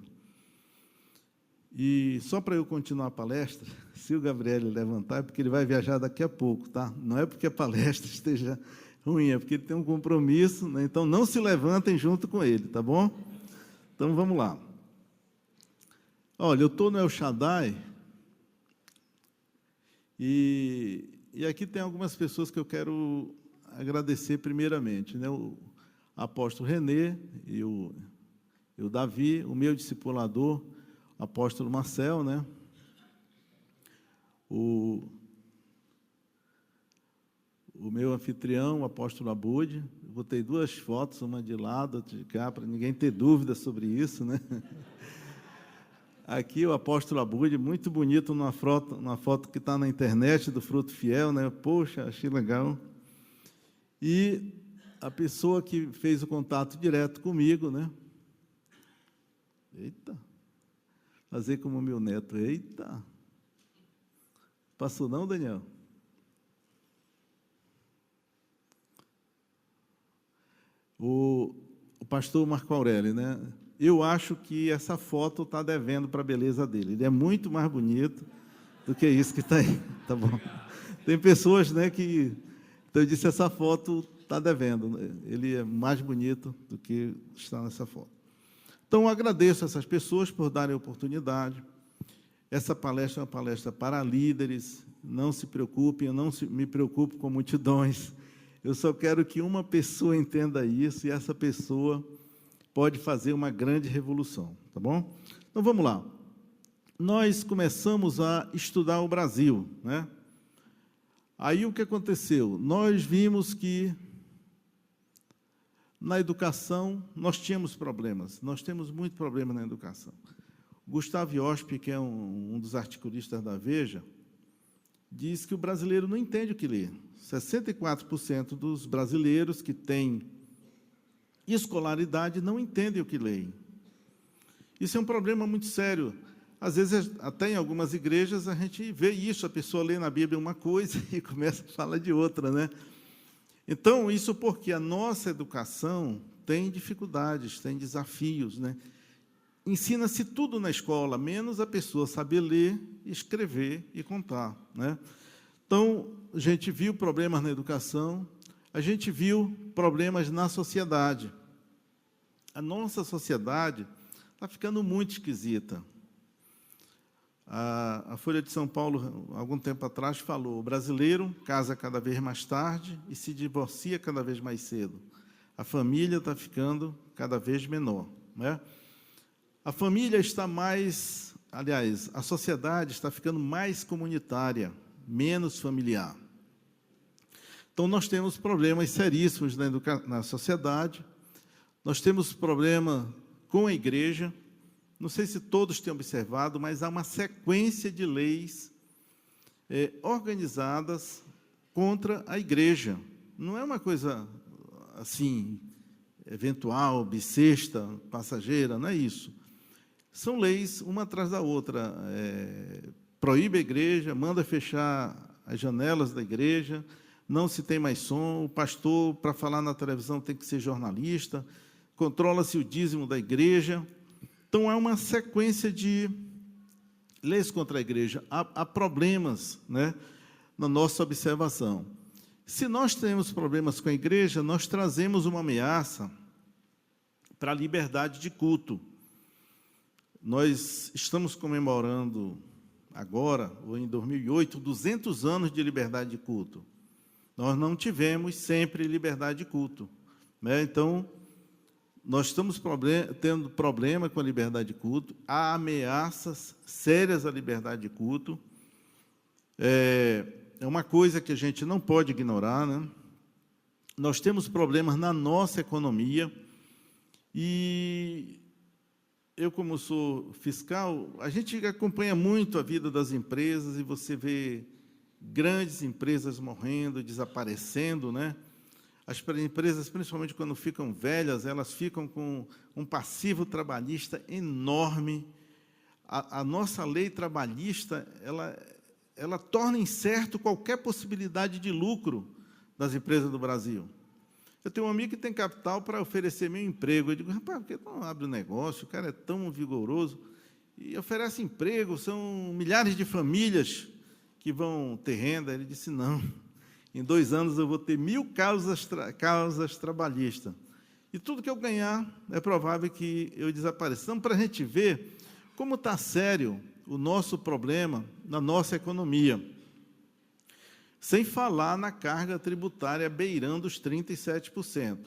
E só para eu continuar a palestra, se o Gabriel levantar, é porque ele vai viajar daqui a pouco, tá? Não é porque a palestra esteja ruim, é porque ele tem um compromisso, né? Então não se levantem junto com ele, tá bom? Então vamos lá. Olha, eu estou no El Shaddai e aqui tem algumas pessoas que eu quero agradecer primeiramente, né? O apóstolo René e o Davi, o meu discipulador, o apóstolo Marcel, né? O meu anfitrião, o apóstolo Abude. Botei duas fotos, uma de lado, outra de cá, para ninguém ter dúvida sobre isso, né? Aqui o apóstolo Abude, muito bonito, numa foto que está na internet, do Fruto Fiel, né? Poxa, achei legal. E a pessoa que fez o contato direto comigo, né? Eita! Fazer como meu neto, eita! Passou não, Daniel? O pastor Marco Aurélio, né? Eu acho que essa foto está devendo para a beleza dele. Ele é muito mais bonito do que isso que está aí, tá bom? Tem pessoas, né, que... Então, eu disse, essa foto está devendo. Ele é mais bonito do que está nessa foto. Então, eu agradeço a essas pessoas por darem a oportunidade. Essa palestra é uma palestra para líderes. Não se preocupem, eu não me preocupo com multidões. Eu só quero que uma pessoa entenda isso, e essa pessoa pode fazer uma grande revolução, tá bom? Então, vamos lá. nós começamos a estudar o Brasil, né? Aí o que aconteceu? Nós vimos que na educação nós tínhamos problemas, nós temos muito problema na educação. Gustavo Iosp, que é um dos articulistas da Veja, diz que o brasileiro não entende o que lê. 64% dos brasileiros que têm escolaridade não entendem o que leem. Isso é um problema muito sério. Às vezes, até em algumas igrejas, a gente vê isso, a pessoa lê na Bíblia uma coisa e começa a falar de outra, né? Então, isso porque a nossa educação tem dificuldades, tem desafios, né? Ensina-se tudo na escola, menos a pessoa saber ler, escrever e contar, né? Então, a gente viu problemas na educação, a gente viu problemas na sociedade. A nossa sociedade está ficando muito esquisita. A Folha de São Paulo, algum tempo atrás, falou: o brasileiro casa cada vez mais tarde e se divorcia cada vez mais cedo. A família está ficando cada vez menor, né? A família está mais, aliás, a sociedade está ficando mais comunitária, menos familiar. Então, nós temos problemas seríssimos na sociedade, nós temos problema com a igreja. Não sei se todos têm observado, mas há uma sequência de leis organizadas contra a igreja. Não é uma coisa assim, eventual, bissexta, passageira, não é isso. São leis, uma atrás da outra. Proíbe a igreja, manda fechar as janelas da igreja, não se tem mais som, o pastor, para falar na televisão, tem que ser jornalista, controla-se o dízimo da igreja. Então, há uma sequência de leis contra a igreja. Há problemas, né, na nossa observação. Se nós temos problemas com a igreja, nós trazemos uma ameaça para a liberdade de culto. Nós estamos comemorando agora, ou em 2008, 200 anos de liberdade de culto. Nós não tivemos sempre liberdade de culto, né? Então, nós estamos tendo problema com a liberdade de culto, há ameaças sérias à liberdade de culto. É uma coisa que a gente não pode ignorar, né? Nós temos problemas na nossa economia e eu, como sou fiscal, a gente acompanha muito a vida das empresas e você vê grandes empresas morrendo, desaparecendo, né? As empresas, principalmente quando ficam velhas, elas ficam com um passivo trabalhista enorme. A nossa lei trabalhista, ela torna incerto qualquer possibilidade de lucro das empresas do Brasil. Eu tenho um amigo que tem capital para oferecer meu emprego. Eu digo: rapaz, por que não abre um negócio? O cara é tão vigoroso e oferece emprego, são milhares de famílias que vão ter renda. Ele disse: não, em 2 anos eu vou ter 1000 causas trabalhistas. E tudo que eu ganhar, é provável que eu desapareça. Então, para a gente ver como está sério o nosso problema na nossa economia. Sem falar na carga tributária beirando os 37%.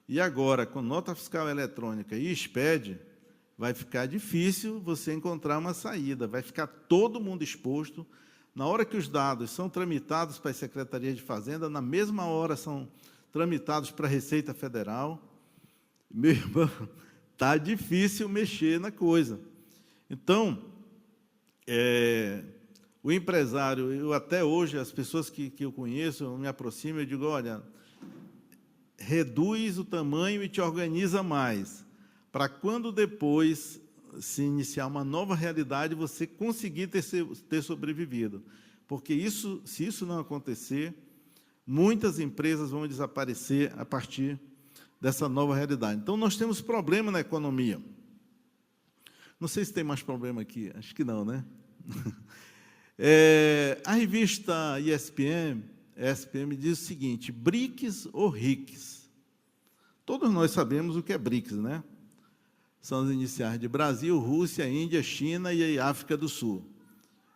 E agora, com nota fiscal eletrônica e SPED, vai ficar difícil você encontrar uma saída, vai ficar todo mundo exposto. Na hora que os dados são tramitados para as secretarias de Fazenda, na mesma hora são tramitados para a Receita Federal. Meu irmão, está difícil mexer na coisa. Então, o empresário, eu até hoje, as pessoas que eu conheço, eu me aproximo, eu digo: olha, reduz o tamanho e te organiza mais, para quando depois se iniciar uma nova realidade, você conseguir ter sobrevivido. Porque se isso não acontecer, muitas empresas vão desaparecer a partir dessa nova realidade. Então, nós temos problema na economia. Não sei se tem mais problema aqui, acho que não, né? A revista ESPM diz o seguinte: BRICS ou RICS? Todos nós sabemos o que é BRICS, né? São as iniciais de Brasil, Rússia, Índia, China e África do Sul.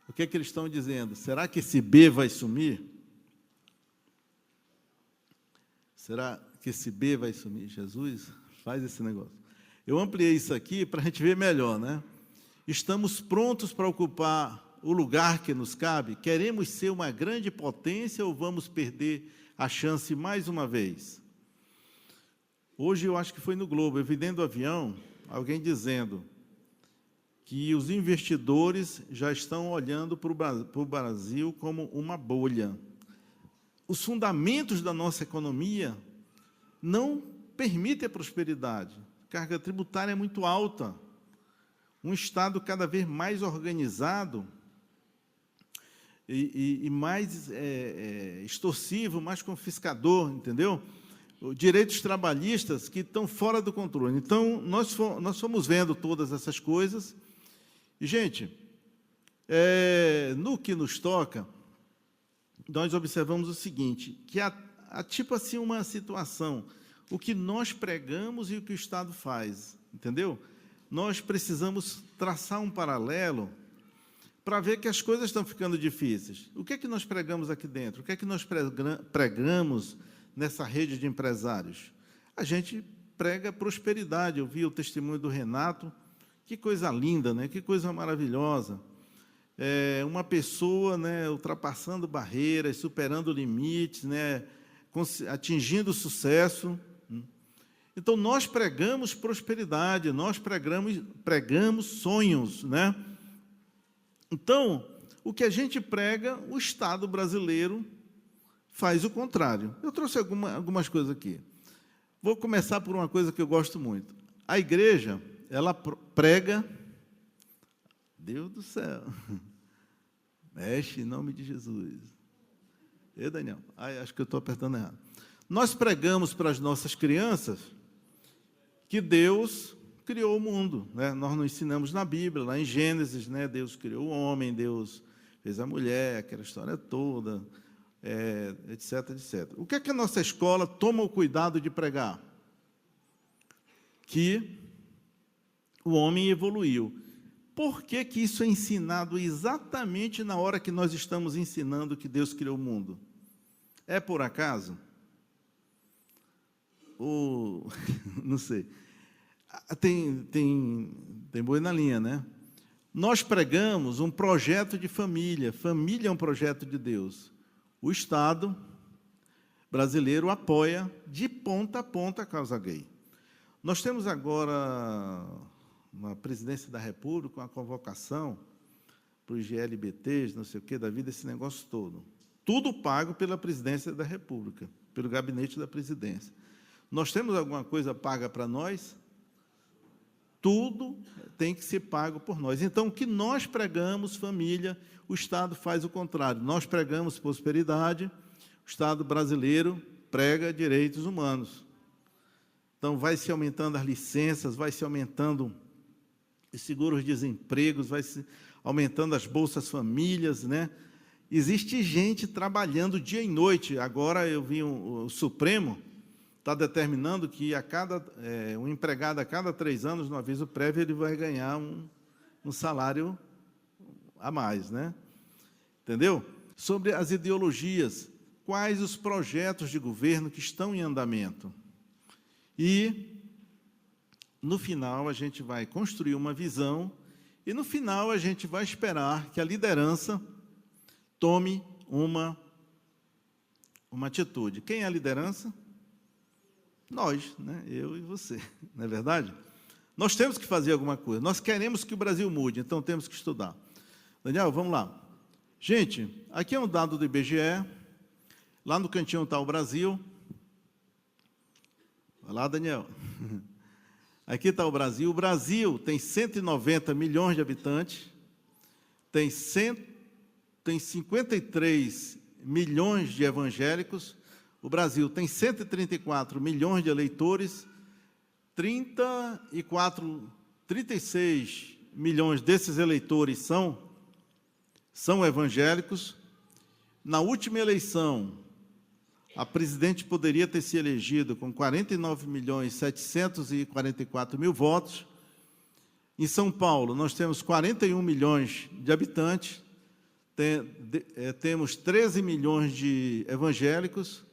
O que é que eles estão dizendo? Será que esse B vai sumir? Será que esse B vai sumir? Jesus, faz esse negócio. Eu ampliei isso aqui para a gente ver melhor, né? Estamos prontos para ocupar o lugar que nos cabe? Queremos ser uma grande potência ou vamos perder a chance mais uma vez? Hoje, eu acho que foi no Globo, eu vi dentro do avião, alguém dizendo que os investidores já estão olhando para o Brasil como uma bolha. Os fundamentos da nossa economia não permitem a prosperidade. A carga tributária é muito alta. Um Estado cada vez mais organizado e mais extorsivo, mais confiscador, entendeu? Direitos trabalhistas que estão fora do controle. Então, nós fomos vendo todas essas coisas. E, gente, no que nos toca, nós observamos o seguinte, que há tipo assim uma situação, o que nós pregamos e o que o Estado faz, entendeu? Nós precisamos traçar um paralelo para ver que as coisas estão ficando difíceis. O que é que nós pregamos aqui dentro? O que é que nós pregamos nessa rede de empresários? A gente prega prosperidade. Eu vi o testemunho do Renato, que coisa linda, né? Que coisa maravilhosa. Uma pessoa, né, ultrapassando barreiras, superando limites, né, atingindo sucesso. Então, nós pregamos prosperidade, nós pregamos sonhos, né? Então, o que a gente prega, o Estado brasileiro faz o contrário. Eu trouxe algumas coisas aqui. Vou começar por uma coisa que eu gosto muito. A igreja, ela prega... Deus do céu! Mexe em nome de Jesus. E Daniel? Acho que eu estou apertando errado. Nós pregamos para as nossas crianças que Deus criou o mundo, né? Nós não ensinamos na Bíblia, lá em Gênesis, né? Deus criou o homem, Deus fez a mulher, aquela história toda, etc, etc. O que é que a nossa escola toma o cuidado de pregar? Que o homem evoluiu. Por que que isso é ensinado exatamente na hora que nós estamos ensinando que Deus criou o mundo? É por acaso? Ou, não sei. Tem boi na linha, né? Nós pregamos um projeto de família. Família é um projeto de Deus. O Estado brasileiro apoia de ponta a ponta a causa gay. Nós temos agora uma presidência da República, uma convocação para os GLBTs, não sei o quê, da vida, esse negócio todo. Tudo pago pela presidência da República, pelo gabinete da presidência. Nós temos alguma coisa paga para nós? Tudo tem que ser pago por nós. Então, o que nós pregamos, família, o Estado faz o contrário. Nós pregamos prosperidade, o Estado brasileiro prega direitos humanos. Então, vai se aumentando as licenças, vai se aumentando os seguros-desempregos, vai se aumentando as bolsas famílias, né? Existe gente trabalhando dia e noite. Agora, eu vi o Supremo está determinando que um empregado a cada 3 anos, no aviso prévio, ele vai ganhar um salário a mais, né? Entendeu? Sobre as ideologias, quais os projetos de governo que estão em andamento. E, no final, a gente vai construir uma visão e, no final, a gente vai esperar que a liderança tome uma atitude. Quem é a liderança? Nós, né? Eu e você, não é verdade? Nós temos que fazer alguma coisa. Nós queremos que o Brasil mude, então temos que estudar. Daniel, vamos lá. Gente, aqui é um dado do IBGE. Lá no cantinho está o Brasil. Vai lá, Daniel. Aqui está o Brasil. O Brasil tem 190 milhões de habitantes, tem 53 milhões de evangélicos. O Brasil tem 134 milhões de eleitores, 36 milhões desses eleitores são evangélicos. Na última eleição, a presidente poderia ter se elegido com 49.744.000 votos. Em São Paulo, nós temos 41 milhões de habitantes, temos 13 milhões de evangélicos,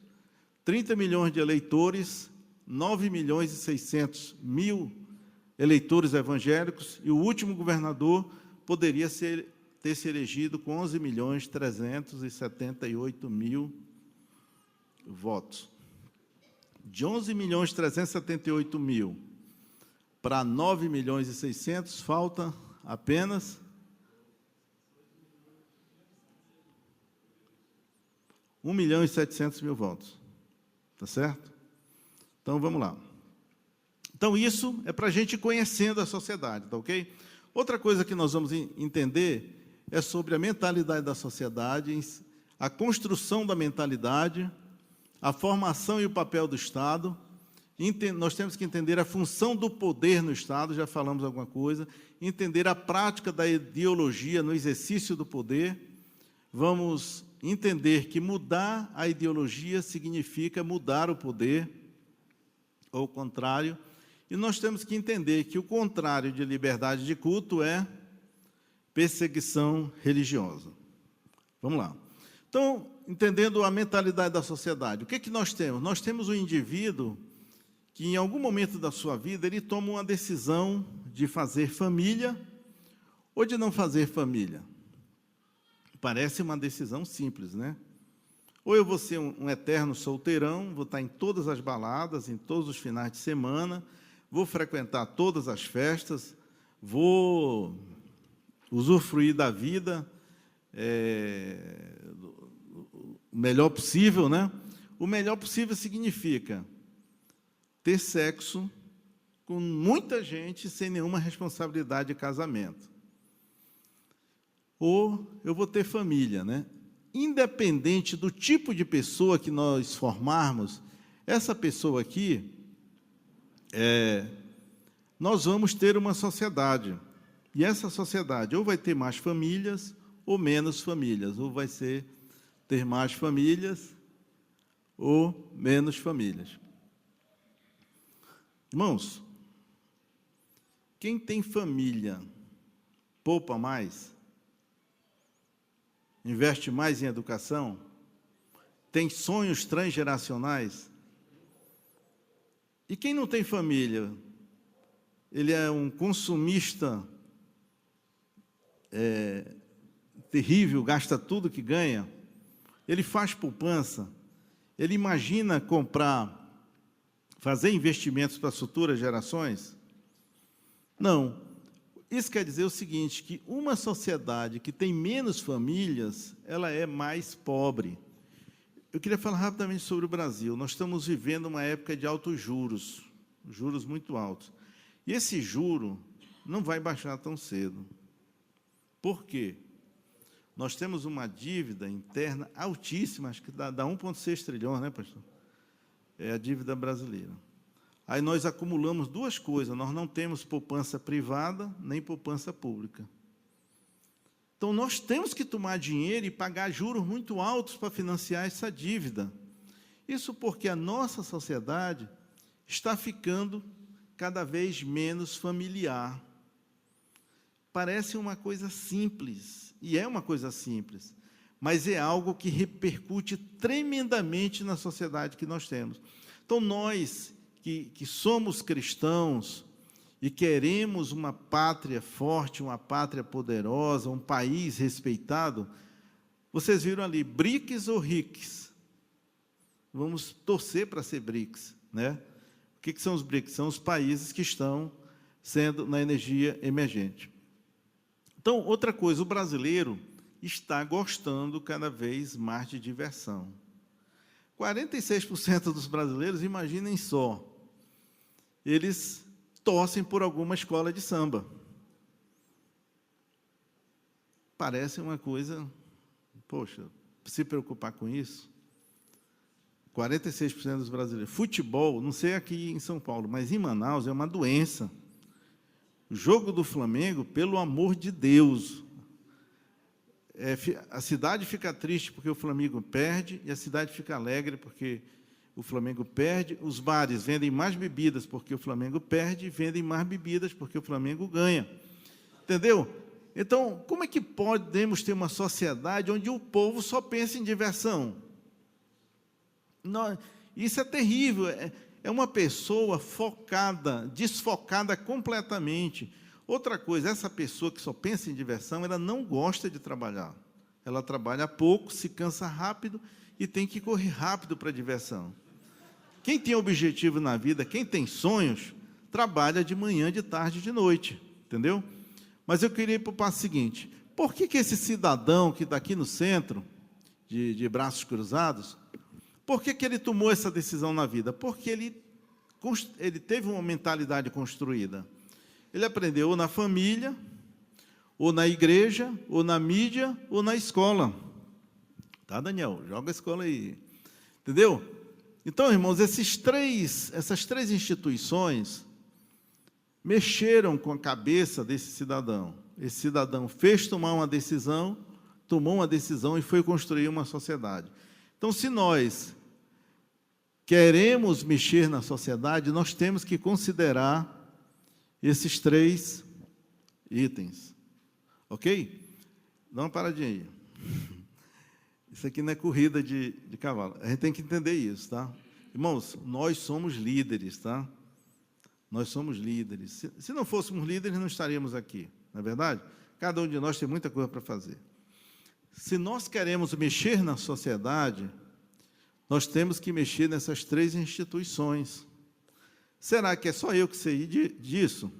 30 milhões de eleitores, 9.600.000 eleitores evangélicos, e o último governador poderia ter se elegido com 11.378.000 votos. De 11.378.000 para 9.600.000, falta apenas 1.700.000 votos. Tá certo? Então, vamos lá. Então, isso é para a gente ir conhecendo a sociedade, tá ok? Outra coisa que nós vamos entender é sobre a mentalidade da sociedade, a construção da mentalidade, a formação e o papel do Estado. Nós temos que entender a função do poder no Estado, já falamos alguma coisa, entender a prática da ideologia no exercício do poder. Vamos entender que mudar a ideologia significa mudar o poder, ou o contrário, e nós temos que entender que o contrário de liberdade de culto é perseguição religiosa. Vamos lá. Então, entendendo a mentalidade da sociedade, o que é que nós temos? Nós temos um indivíduo que, em algum momento da sua vida, ele toma uma decisão de fazer família ou de não fazer família. Parece uma decisão simples, né? Ou eu vou ser um eterno solteirão, vou estar em todas as baladas, em todos os finais de semana, vou frequentar todas as festas, vou usufruir da vida o melhor possível, né? O melhor possível significa ter sexo com muita gente sem nenhuma responsabilidade de casamento. Ou eu vou ter família, né? Independente do tipo de pessoa que nós formarmos, essa pessoa aqui, nós vamos ter uma sociedade. E essa sociedade ou vai ter mais famílias ou menos famílias, ou vai ter mais famílias ou menos famílias. Irmãos, quem tem família poupa mais? Investe mais em educação? Tem sonhos transgeracionais? E quem não tem família? Ele é um consumista terrível, gasta tudo que ganha? Ele faz poupança? Ele imagina fazer investimentos para as futuras gerações? Não. Isso quer dizer o seguinte, que uma sociedade que tem menos famílias, ela é mais pobre. Eu queria falar rapidamente sobre o Brasil. Nós estamos vivendo uma época de altos juros, juros muito altos. E esse juro não vai baixar tão cedo. Por quê? Nós temos uma dívida interna altíssima, acho que dá 1,6 trilhões, né, pastor? É a dívida brasileira. Aí nós acumulamos duas coisas, nós não temos poupança privada, nem poupança pública. Então, nós temos que tomar dinheiro e pagar juros muito altos para financiar essa dívida. Isso porque a nossa sociedade está ficando cada vez menos familiar. Parece uma coisa simples, e é uma coisa simples, mas é algo que repercute tremendamente na sociedade que nós temos. Então, nós que somos cristãos e queremos uma pátria forte, uma pátria poderosa, um país respeitado, vocês viram ali, BRICS ou RICS? Vamos torcer para ser BRICS, né? O que são os BRICS? São os países que estão sendo na energia emergente. Então, outra coisa, o brasileiro está gostando cada vez mais de diversão. 46% dos brasileiros, imaginem só, eles torcem por alguma escola de samba. Parece uma coisa, poxa, se preocupar com isso? 46% dos brasileiros. Futebol, não sei aqui em São Paulo, mas em Manaus é uma doença. O jogo do Flamengo, pelo amor de Deus, a cidade fica triste porque o Flamengo perde, e a cidade fica alegre porque o Flamengo perde. Os bares vendem mais bebidas porque o Flamengo perde, e vendem mais bebidas porque o Flamengo ganha. Entendeu? Então, como é que podemos ter uma sociedade onde o povo só pensa em diversão? Não, isso é terrível, é é uma pessoa focada, desfocada completamente. Outra coisa, essa pessoa que só pensa em diversão, ela não gosta de trabalhar. Ela trabalha pouco, se cansa rápido e tem que correr rápido para a diversão. Quem tem objetivo na vida, quem tem sonhos, trabalha de manhã, de tarde, de noite, entendeu? Mas eu queria ir para o passo seguinte. Por que esse cidadão que está aqui no centro, de braços cruzados, por que ele tomou essa decisão na vida? Porque ele teve uma mentalidade construída. Ele aprendeu ou na família, ou na igreja, ou na mídia, ou na escola. Tá, Daniel? Joga a escola aí. Entendeu? Então, irmãos, essas três instituições mexeram com a cabeça desse cidadão. Esse cidadão fez tomou uma decisão e foi construir uma sociedade. Então, se nós queremos mexer na sociedade, nós temos que considerar esses 3 itens. Ok? Dá uma paradinha aí. Isso aqui não é corrida de cavalo. A gente tem que entender isso, tá? Irmãos, nós somos líderes, tá? Nós somos líderes. Se não fôssemos líderes, não estaríamos aqui, não é verdade? Cada um de nós tem muita coisa para fazer. Se nós queremos mexer na sociedade, nós temos que mexer nessas 3 instituições. Será que é só eu que sei disso?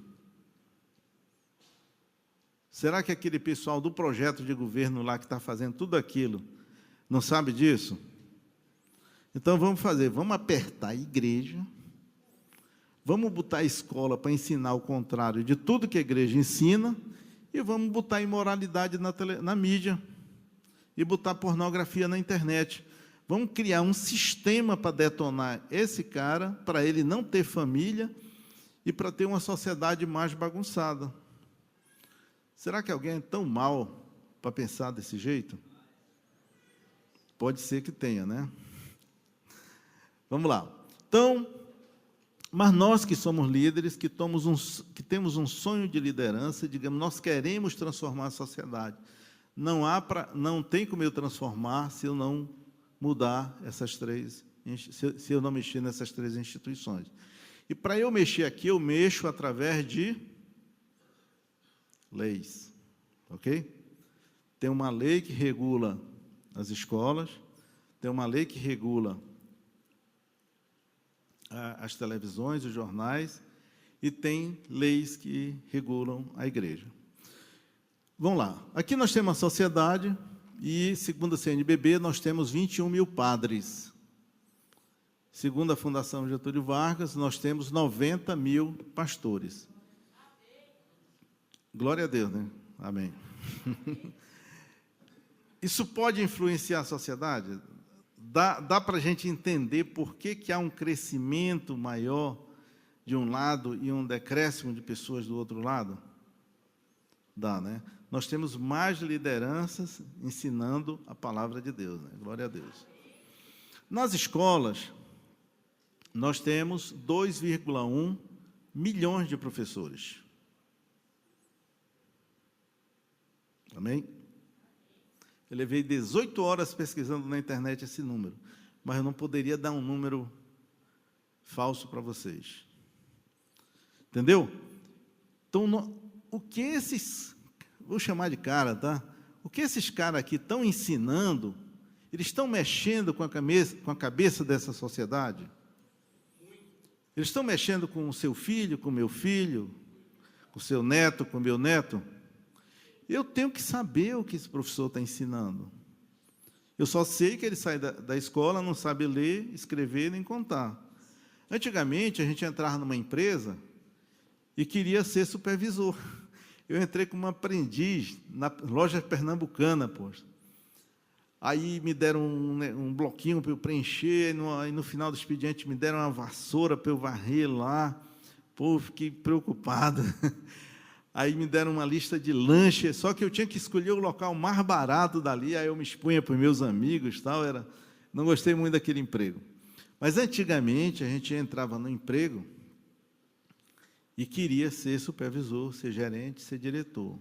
Será que aquele pessoal do projeto de governo lá que está fazendo tudo aquilo não sabe disso? Então vamos apertar a igreja, vamos botar a escola para ensinar o contrário de tudo que a igreja ensina e vamos botar imoralidade na mídia e botar pornografia na internet. Vamos criar um sistema para detonar esse cara, para ele não ter família e para ter uma sociedade mais bagunçada. Será que alguém é tão mal para pensar desse jeito? Pode ser que tenha, né? Vamos lá. Então, mas nós que somos líderes, que temos um sonho de liderança, digamos, nós queremos transformar a sociedade. Não tem como eu transformar se eu não mudar se eu não mexer nessas 3 instituições. E para eu mexer aqui, eu mexo através de leis, ok? Tem uma lei que regula as escolas, tem uma lei que regula as televisões, os jornais, e tem leis que regulam a igreja. Vamos lá. Aqui nós temos a sociedade, e, segundo a CNBB, nós temos 21 mil padres. Segundo a Fundação Getúlio Vargas, nós temos 90 mil pastores. Glória a Deus, né? Amém. Isso pode influenciar a sociedade? Dá para a gente entender por que há um crescimento maior de um lado e um decréscimo de pessoas do outro lado? Dá, né? Nós temos mais lideranças ensinando a palavra de Deus, né? Glória a Deus. Nas escolas, nós temos 2,1 milhões de professores. Amém? Eu levei 18 horas pesquisando na internet esse número, mas eu não poderia dar um número falso para vocês. Entendeu? Então, o que esses... Vou chamar de cara, tá? O que esses caras aqui estão ensinando, eles estão mexendo com a cabeça dessa sociedade? Eles estão mexendo com o seu filho, com o meu filho, com o seu neto, com o meu neto? Eu tenho que saber o que esse professor está ensinando. Eu só sei que ele sai da escola, não sabe ler, escrever, nem contar. Antigamente, a gente entrava numa empresa e queria ser supervisor. Eu entrei como aprendiz na loja pernambucana, poxa. Aí me deram um bloquinho para eu preencher, e no final do expediente me deram uma vassoura para eu varrer lá. Pô, fiquei preocupado. Aí me deram uma lista de lanche, só que eu tinha que escolher o local mais barato dali, aí eu me expunha para os meus amigos, tal, não gostei muito daquele emprego. Mas antigamente a gente entrava no emprego e queria ser supervisor, ser gerente, ser diretor.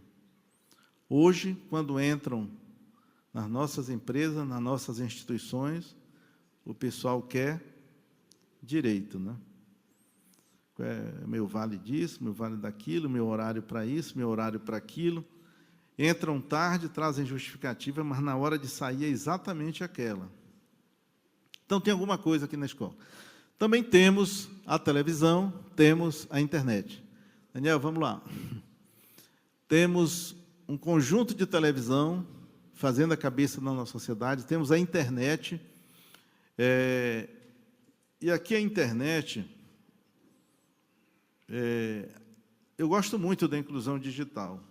Hoje, quando entram nas nossas empresas, nas nossas instituições, o pessoal quer direito, né? Meu vale disso, meu vale daquilo, meu horário para isso, meu horário para aquilo. Entram tarde, trazem justificativa, mas na hora de sair é exatamente aquela. Então, tem alguma coisa aqui na escola. Também temos a televisão, temos a internet. Daniel, vamos lá. Temos um conjunto de televisão fazendo a cabeça da nossa sociedade, temos a internet. E aqui a internet, eu gosto muito da inclusão digital.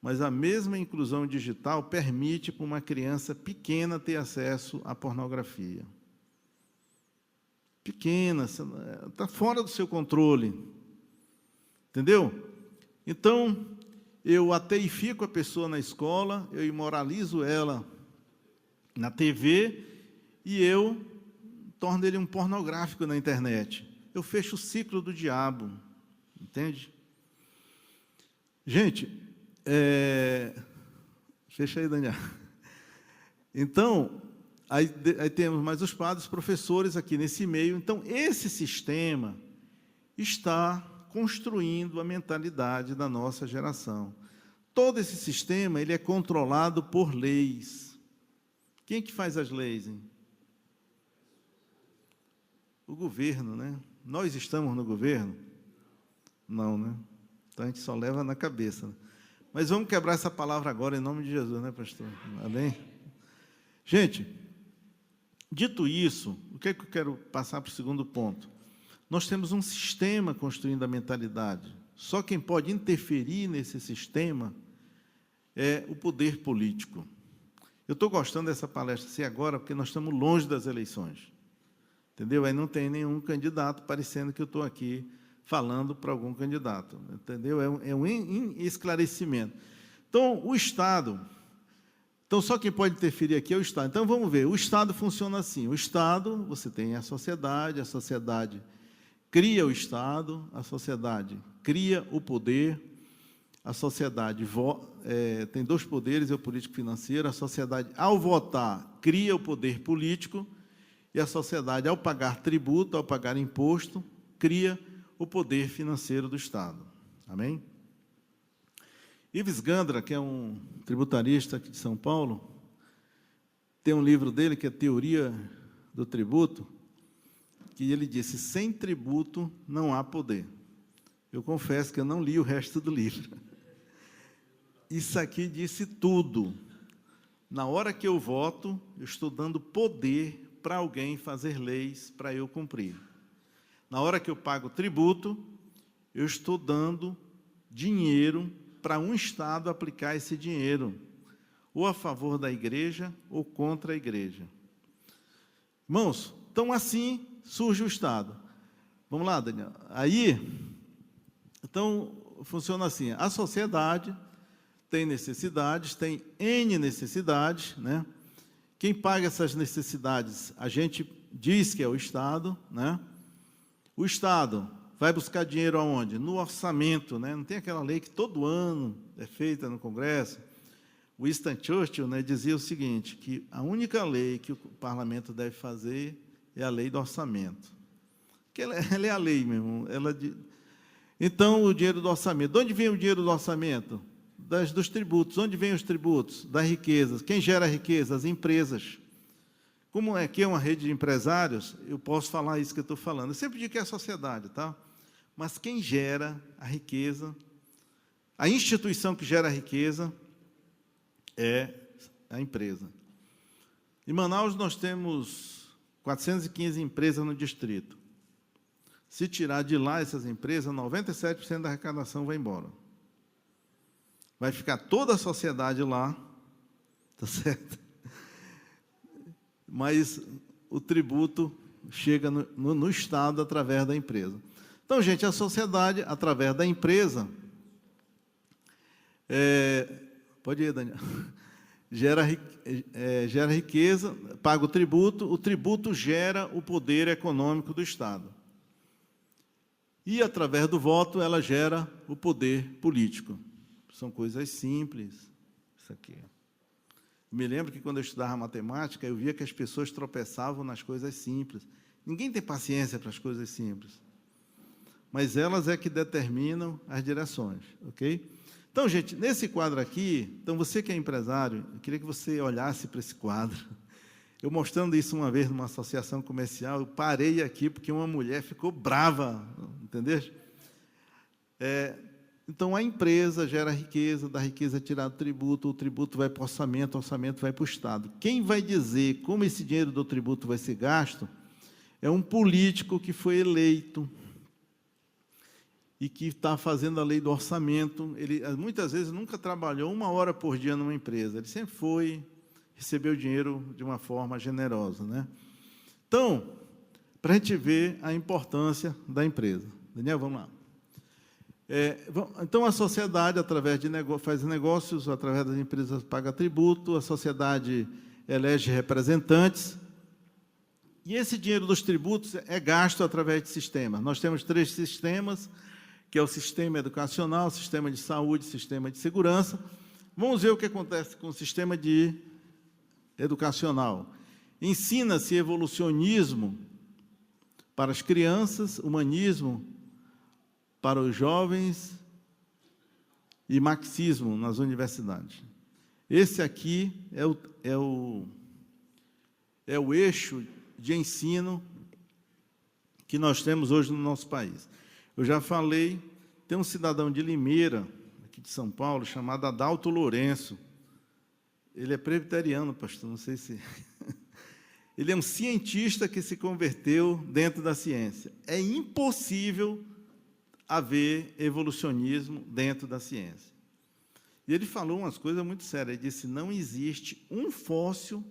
Mas a mesma inclusão digital permite para uma criança pequena ter acesso à pornografia. Pequena, está fora do seu controle. Entendeu? Então, eu ateifico a pessoa na escola, eu imoralizo ela na TV e eu torno ele um pornográfico na internet. Eu fecho o ciclo do diabo. Entende? Gente, fecha aí, Daniel. Então, aí temos mais os padres, professores aqui nesse meio. Então, esse sistema está construindo a mentalidade da nossa geração. Todo esse sistema ele é controlado por leis. Quem é que faz as leis, hein? O governo, né? Nós estamos no governo? Não, né? Então, a gente só leva na cabeça, né? Mas vamos quebrar essa palavra agora, em nome de Jesus, né, pastor? Amém? Gente, dito isso, o que é que eu quero passar para o segundo ponto? Nós temos um sistema construindo a mentalidade. Só quem pode interferir nesse sistema é o poder político. Eu estou gostando dessa palestra assim agora, porque nós estamos longe das eleições. Entendeu? Aí não tem nenhum candidato, parecendo que eu estou aqui falando para algum candidato, entendeu? É um esclarecimento. Então, o Estado... Então, só quem pode interferir aqui é o Estado. Então, vamos ver. O Estado funciona assim. O Estado, você tem a sociedade cria o Estado, a sociedade cria o poder, a sociedade tem dois poderes, é o político-financeiro, a sociedade, ao votar, cria o poder político, e a sociedade, ao pagar tributo, ao pagar imposto, cria o poder financeiro do Estado. Amém? Ives Gandra, que é um tributarista aqui de São Paulo, tem um livro dele que é Teoria do Tributo, que ele disse, sem tributo não há poder. Eu confesso que eu não li o resto do livro. Isso aqui disse tudo. Na hora que eu voto, eu estou dando poder para alguém fazer leis para eu cumprir. Na hora que eu pago tributo, eu estou dando dinheiro para um Estado aplicar esse dinheiro, ou a favor da igreja, ou contra a igreja. Irmãos, então assim surge o Estado. Vamos lá, Daniel. Aí, então, funciona assim, a sociedade tem necessidades, tem N necessidades, né? Quem paga essas necessidades, a gente diz que é o Estado, né? O Estado vai buscar dinheiro aonde? No orçamento, né? Não tem aquela lei que todo ano é feita no Congresso. Winston Churchill, né, dizia o seguinte, que a única lei que o parlamento deve fazer é a lei do orçamento. Que ela é a lei mesmo. Então, o dinheiro do orçamento. De onde vem o dinheiro do orçamento? Dos tributos. Onde vem os tributos? Das riquezas. Quem gera a riqueza? As empresas. Como aqui é uma rede de empresários, eu posso falar isso que eu estou falando. Eu sempre digo que é a sociedade, tá? Mas quem gera a riqueza, a instituição que gera a riqueza é a empresa. Em Manaus, nós temos 415 empresas no distrito. Se tirar de lá essas empresas, 97% da arrecadação vai embora. Vai ficar toda a sociedade lá, tá certo? Mas o tributo chega no Estado através da empresa. Então, gente, a sociedade, através da empresa, pode ir, Daniel, gera riqueza, paga o tributo gera o poder econômico do Estado. E, através do voto, ela gera o poder político. São coisas simples, isso aqui. Me lembro que, quando eu estudava matemática, eu via que as pessoas tropeçavam nas coisas simples. Ninguém tem paciência para as coisas simples. mas elas é que determinam as direções, ok? Então, gente, nesse quadro aqui, então você que é empresário, eu queria que você olhasse para esse quadro. Eu mostrando isso uma vez numa associação comercial, eu parei aqui porque uma mulher ficou brava, entendeu? Então, a empresa gera riqueza, da riqueza é tirado tributo, o tributo vai para o orçamento vai para o Estado. Quem vai dizer como esse dinheiro do tributo vai ser gasto é um político que foi eleito e que está fazendo a lei do orçamento. Ele, muitas vezes, nunca trabalhou 1 hora por dia numa empresa. Ele sempre recebeu dinheiro de uma forma generosa, né? Então, para a gente ver a importância da empresa. Daniel, vamos lá. Então, a sociedade, através de faz negócios, através das empresas, paga tributo, a sociedade elege representantes, e esse dinheiro dos tributos é gasto através de sistemas. Nós temos 3 sistemas, que é o sistema educacional, o sistema de saúde, o sistema de segurança. Vamos ver o que acontece com o sistema educacional. Ensina-se evolucionismo para as crianças, humanismo para os jovens e marxismo nas universidades. Esse aqui é o eixo de ensino que nós temos hoje no nosso país. Eu já falei, tem um cidadão de Limeira, aqui de São Paulo, chamado Adalto Lourenço. Ele é presbiteriano, pastor, não sei se... Ele é um cientista que se converteu dentro da ciência. É impossível haver evolucionismo dentro da ciência. E ele falou umas coisas muito sérias. Ele disse, não existe um fóssil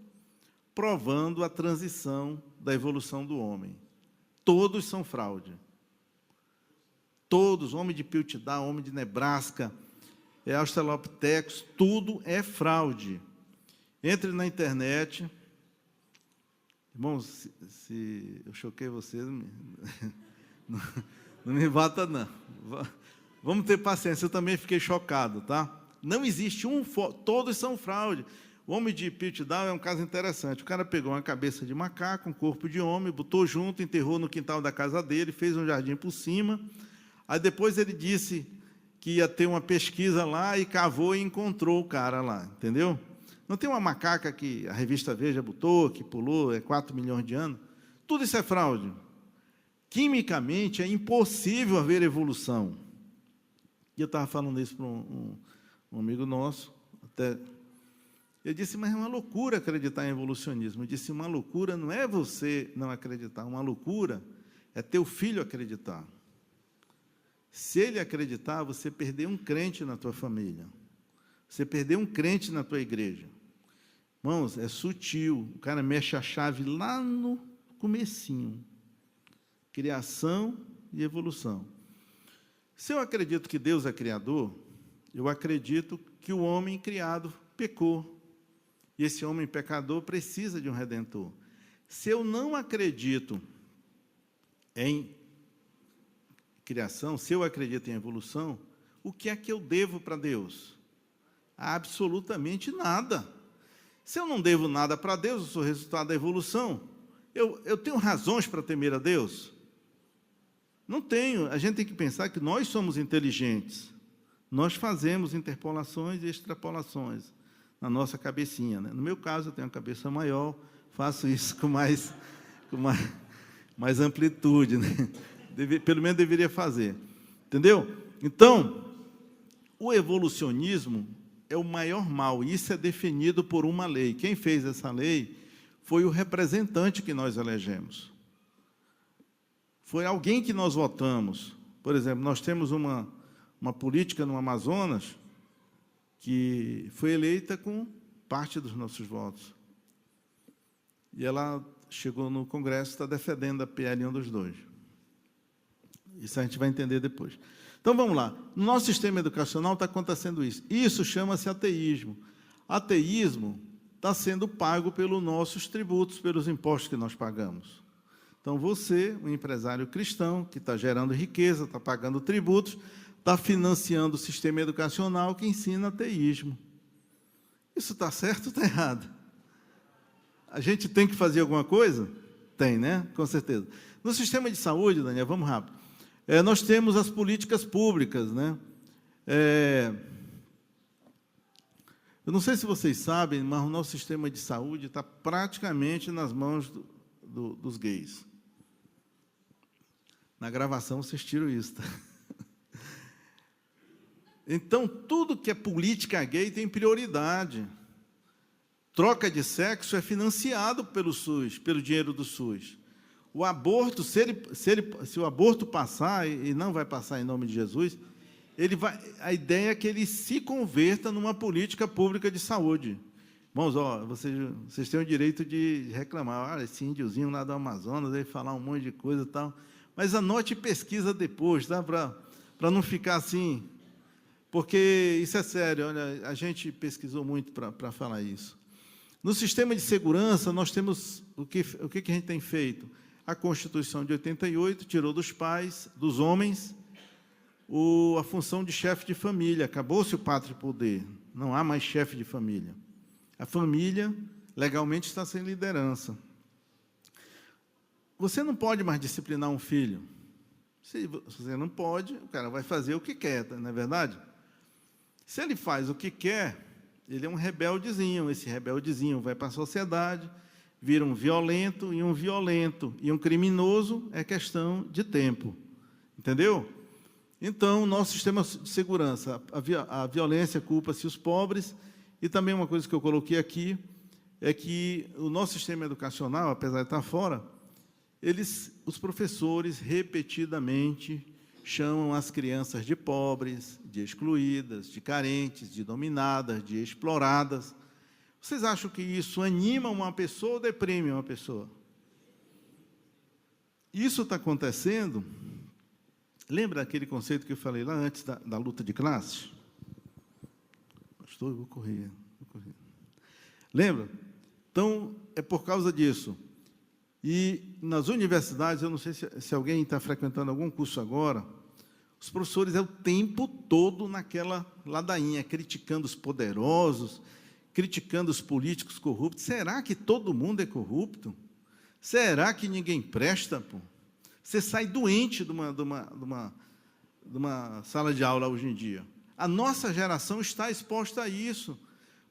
provando a transição da evolução do homem. Todos são fraude. Todos, homem de Piltdown, homem de Nebraska, Australopithecus, tudo é fraude. Entre na internet. Irmãos, se eu choquei vocês, não me bata, não. Vamos ter paciência, eu também fiquei chocado, tá? Não existe todos são fraude. O homem de Piltdown é um caso interessante. O cara pegou uma cabeça de macaco, um corpo de homem, botou junto, enterrou no quintal da casa dele, fez um jardim por cima. Aí depois ele disse que ia ter uma pesquisa lá e cavou e encontrou o cara lá, entendeu? Não tem uma macaca que a revista Veja botou, que pulou 4 milhões de anos? Tudo isso é fraude. Quimicamente, é impossível haver evolução. E eu estava falando isso para um amigo nosso, até... Ele disse, mas é uma loucura acreditar em evolucionismo. Eu disse, uma loucura não é você não acreditar, uma loucura é teu filho acreditar. Se ele acreditar, você perdeu um crente na tua família. Você perdeu um crente na tua igreja. Irmãos, é sutil. O cara mexe a chave lá no comecinho. Criação e evolução. Se eu acredito que Deus é criador, eu acredito que o homem criado pecou. E esse homem pecador precisa de um redentor. Se eu não acredito em criação, se eu acredito em evolução, o que é que eu devo para Deus? Absolutamente nada. Se eu não devo nada para Deus, eu sou resultado da evolução. Eu tenho razões para temer a Deus? Não tenho. A gente tem que pensar que nós somos inteligentes. Nós fazemos interpolações e extrapolações na nossa cabecinha, né? No meu caso, eu tenho uma cabeça maior, faço isso com mais amplitude, né? Pelo menos deveria fazer. Entendeu? Então, o evolucionismo é o maior mal, e isso é definido por uma lei. Quem fez essa lei foi o representante que nós elegemos. Foi alguém que nós votamos. Por exemplo, nós temos uma política no Amazonas que foi eleita com parte dos nossos votos. E ela chegou no Congresso, está defendendo a PL 122. Isso a gente vai entender depois. Então, vamos lá. No nosso sistema educacional está acontecendo isso. Isso chama-se ateísmo. Ateísmo está sendo pago pelos nossos tributos, pelos impostos que nós pagamos. Então, você, um empresário cristão, que está gerando riqueza, está pagando tributos, está financiando o sistema educacional que ensina ateísmo. Isso está certo ou está errado? A gente tem que fazer alguma coisa? Tem, né? Com certeza. No sistema de saúde, Daniel, vamos rápido. Nós temos as políticas públicas, né? Eu não sei se vocês sabem, mas o nosso sistema de saúde está praticamente nas mãos dos gays. Na gravação vocês tiram isso, tá? Então, tudo que é política gay tem prioridade. Troca de sexo é financiado pelo SUS, pelo dinheiro do SUS. O aborto, se o aborto passar, e não vai passar em nome de Jesus, a ideia é que ele se converta numa política pública de saúde. Irmãos, vocês têm o direito de reclamar. Olha, esse índiozinho lá do Amazonas, ele falar um monte de coisa e tal. Mas anote e pesquisa depois, tá? Para não ficar assim. Porque isso é sério, olha, a gente pesquisou muito para falar isso. No sistema de segurança, nós temos o que a gente tem feito? A Constituição de 88 tirou dos pais, dos homens, a função de chefe de família. Acabou-se o pátrio poder, não há mais chefe de família. A família, legalmente, está sem liderança. Você não pode mais disciplinar um filho. Se você não pode, o cara vai fazer o que quer, não é verdade? Se ele faz o que quer, ele é um rebeldezinho. Esse rebeldezinho vai para a sociedade, vira um violento, e um criminoso é questão de tempo. Entendeu? Então, nosso sistema de segurança, a violência culpa-se os pobres, e também uma coisa que eu coloquei aqui, é que o nosso sistema educacional, apesar de estar fora, os professores, repetidamente, chamam as crianças de pobres, de excluídas, de carentes, de dominadas, de exploradas. Vocês acham que isso anima uma pessoa ou deprime uma pessoa? Isso está acontecendo. Lembra aquele conceito que eu falei lá antes da luta de classes? Pastor, eu vou correr. Lembra? Então, é por causa disso. E nas universidades, eu não sei se alguém está frequentando algum curso agora, os professores o tempo todo naquela ladainha, criticando os poderosos, criticando os políticos corruptos. Será que todo mundo é corrupto? Será que ninguém presta? Pô? Você sai doente de uma sala de aula hoje em dia. A nossa geração está exposta a isso.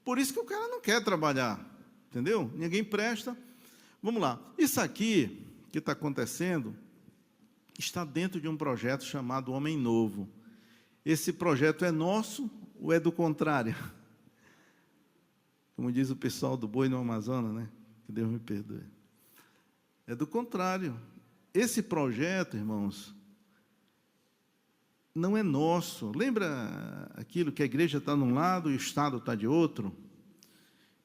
Por isso que o cara não quer trabalhar. Entendeu? Ninguém presta. Vamos lá. Isso aqui que está acontecendo está dentro de um projeto chamado Homem Novo. Esse projeto é nosso ou é do contrário? Como diz o pessoal do boi no Amazonas, né? Que Deus me perdoe. É do contrário. Esse projeto, irmãos, não é nosso. Lembra aquilo que a igreja está de um lado e o Estado está de outro?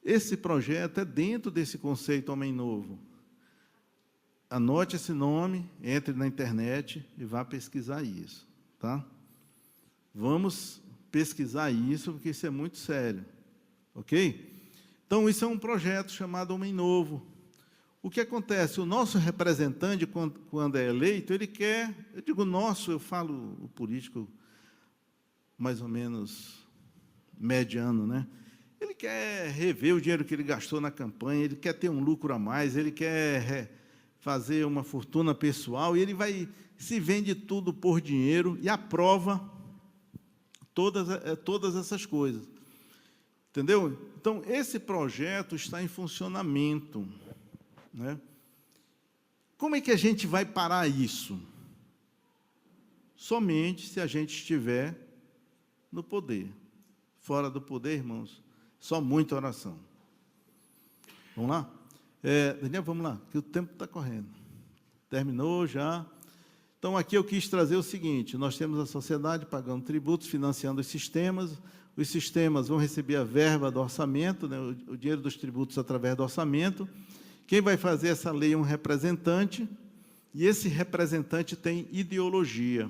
Esse projeto é dentro desse conceito Homem Novo. Anote esse nome, entre na internet e vá pesquisar isso, tá? Vamos pesquisar isso, porque isso é muito sério, ok? Então, isso é um projeto chamado Homem Novo. O que acontece? O nosso representante, quando é eleito, ele quer, eu digo nosso, eu falo o político mais ou menos mediano, né? Ele quer rever o dinheiro que ele gastou na campanha, ele quer ter um lucro a mais, ele quer fazer uma fortuna pessoal, e ele se vende tudo por dinheiro e aprova todas essas coisas. Entendeu? Então, esse projeto está em funcionamento, né? Como é que a gente vai parar isso? Somente se a gente estiver no poder. Fora do poder, irmãos, só muita oração. Vamos lá? Daniel, vamos lá, que o tempo está correndo. Terminou já. Então, aqui eu quis trazer o seguinte: nós temos a sociedade pagando tributos, financiando os sistemas vão receber a verba do orçamento, né, o dinheiro dos tributos através do orçamento. Quem vai fazer essa lei é um representante, e esse representante tem ideologia.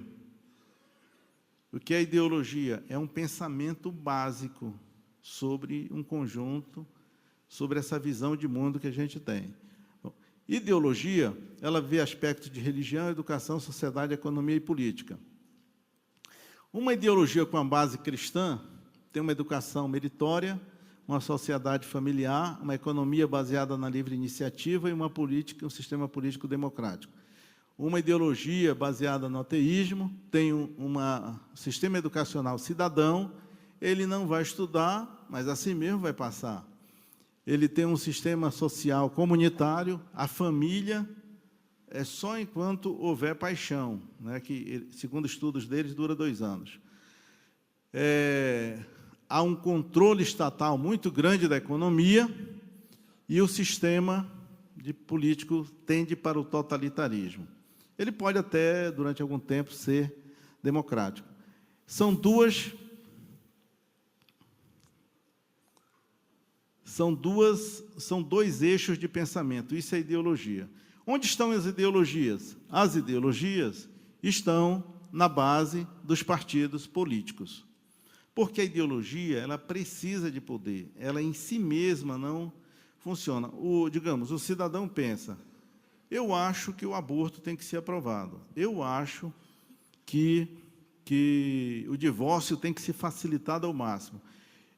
O que é ideologia? É um pensamento básico sobre um conjunto, sobre essa visão de mundo que a gente tem. Bom, ideologia, ela vê aspectos de religião, educação, sociedade, economia e política. Uma ideologia com a base cristã tem uma educação meritória, uma sociedade familiar, uma economia baseada na livre iniciativa e uma política, um sistema político democrático. uma ideologia baseada no ateísmo, tem um sistema educacional cidadão, ele não vai estudar, mas assim mesmo vai passar. Ele tem um sistema social comunitário, a família é só enquanto houver paixão, né, que, segundo estudos deles, dura 2 anos. Há um controle estatal muito grande da economia e o sistema político tende para o totalitarismo. Ele pode até, durante algum tempo, ser democrático. São dois eixos de pensamento, isso é ideologia. Onde estão as ideologias? As ideologias estão na base dos partidos políticos. Porque a ideologia, ela precisa de poder, ela em si mesma não funciona. Digamos, o cidadão pensa, eu acho que o aborto tem que ser aprovado, eu acho que o divórcio tem que ser facilitado ao máximo,